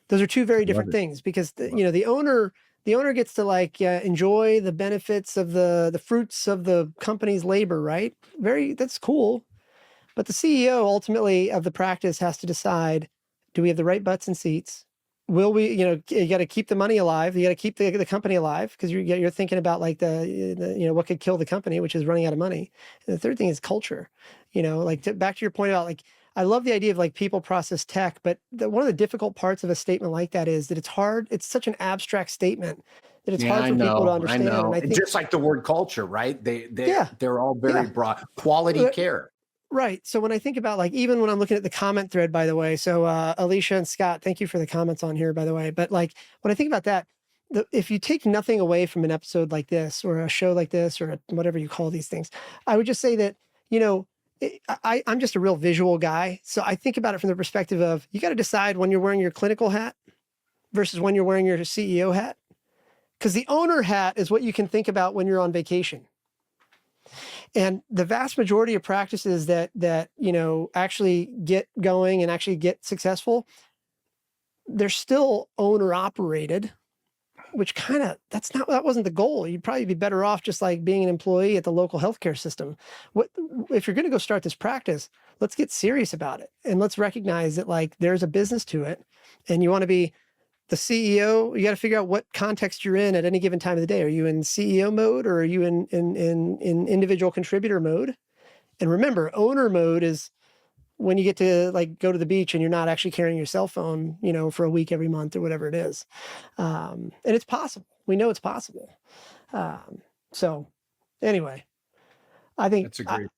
Speaker 2: Those are 2 very different things, because the owner gets to like enjoy the benefits of the fruits of the company's labor, right? That's cool. But the CEO ultimately of the practice has to decide, do we have the right butts and seats? Will we, you got to keep the money alive. You got to keep the company alive, because you're thinking about like the what could kill the company, which is running out of money. And the third thing is culture. Back to your point about like, I love the idea of like people, process, tech, but one of the difficult parts of a statement like that is that it's hard. It's such an abstract statement that it's hard for people to understand.
Speaker 1: I know.
Speaker 2: And I think,
Speaker 1: just like the word culture, right? They're all very broad. Quality care.
Speaker 2: Right. So when I think about like, even when I'm looking at the comment thread, by the way, so Alicia and Scott, thank you for the comments on here, by the way. But like, when I think about that, if you take nothing away from an episode like this or a show like this or whatever you call these things, I would just say that, I'm just a real visual guy. So I think about it from the perspective of, you got to decide when you're wearing your clinical hat versus when you're wearing your CEO hat. Because the owner hat is what you can think about when you're on vacation. And the vast majority of practices that actually get going and actually get successful, they're still owner operated, which that wasn't the goal. You'd probably be better off just like being an employee at the local healthcare system. If you're going to go start this practice, let's get serious about it. And let's recognize that like there's a business to it, and you want to be the CEO. You got to figure out what context you're in at any given time of the day. Are you in CEO mode, or are you in individual contributor mode? And remember, owner mode is when you get to like go to the beach and you're not actually carrying your cell phone, for a week every month or whatever it is. And it's possible. We know it's possible. So anyway, I think
Speaker 1: that's a great.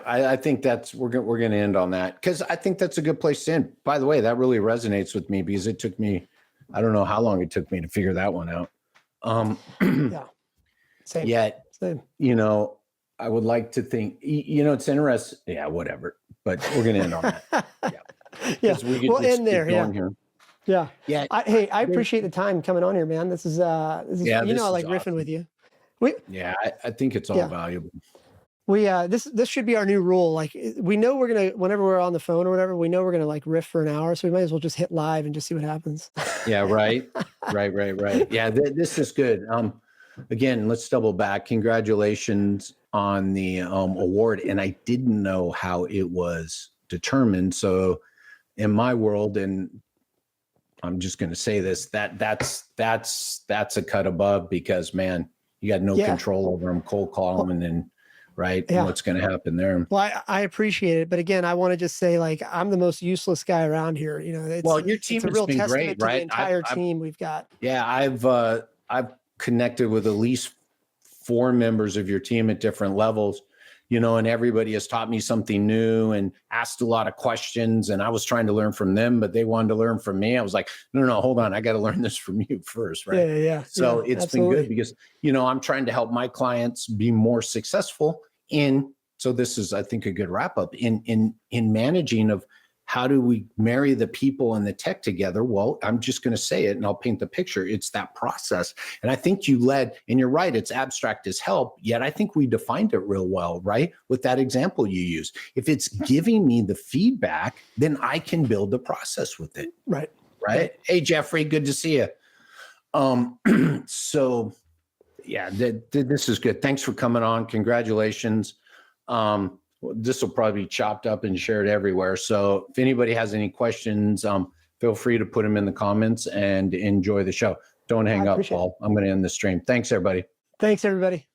Speaker 1: I think we're going to end on that, because I think that's a good place to end. By the way, that really resonates with me, because it took me I don't know how long it took me to figure that one out.
Speaker 2: Yeah. Same.
Speaker 1: Yet,
Speaker 2: Same.
Speaker 1: you know, I would like to think, you know, it's interesting. Yeah, whatever. But we're going to end on that. Yeah.
Speaker 2: Yeah.
Speaker 1: We could
Speaker 2: We'll
Speaker 1: just
Speaker 2: end there.
Speaker 1: keep going here.
Speaker 2: Yeah.
Speaker 1: Yeah.
Speaker 2: Hey, I appreciate the time coming on here, man. This is
Speaker 1: Yeah,
Speaker 2: you know, I like
Speaker 1: is
Speaker 2: riffing
Speaker 1: awesome.
Speaker 2: with you.
Speaker 1: Yeah, I think it's all valuable.
Speaker 2: This should be our new rule. Like, we know we're gonna, whenever we're on the phone or whatever, we know we're gonna like riff for an hour, so we might as well just hit live and just see what happens.
Speaker 1: Yeah, right. Yeah, this is good. Again, let's double back. Congratulations on the award. And I didn't know how it was determined. So in my world, and I'm just going to say this, that's a cut above, because man, you got no control over them, cold call them, and then and what's going to happen there.
Speaker 2: Well, I appreciate it, but again, I want to just say, like, I'm the most useless guy around here. You know,
Speaker 1: Your team has
Speaker 2: a real
Speaker 1: been
Speaker 2: testament
Speaker 1: great,
Speaker 2: to
Speaker 1: right?
Speaker 2: the entire team we've got.
Speaker 1: Yeah, I've connected with at least 4 members of your team at different levels, you know, and everybody has taught me something new and asked a lot of questions, and I was trying to learn from them, but they wanted to learn from me. I was like, no, hold on. I got to learn this from you first. Right.
Speaker 2: Yeah.
Speaker 1: So it's been good because, you know, I'm trying to help my clients be more successful so this is, I think, a good wrap up in managing of how do we marry the people and the tech together? Well, I'm just going to say it and I'll paint the picture. It's that process. And I think you led, and you're right, it's abstract as help, yet I think we defined it real well, right? With that example you used. If it's giving me the feedback, then I can build the process with it.
Speaker 2: Right.
Speaker 1: Hey, Jeffrey, good to see you. So yeah, this is good. Thanks for coming on. Congratulations. This will probably be chopped up and shared everywhere. So if anybody has any questions, feel free to put them in the comments and enjoy the show. Don't hang up, Paul. I'm going to end the stream. Thanks, everybody.
Speaker 2: Thanks, everybody.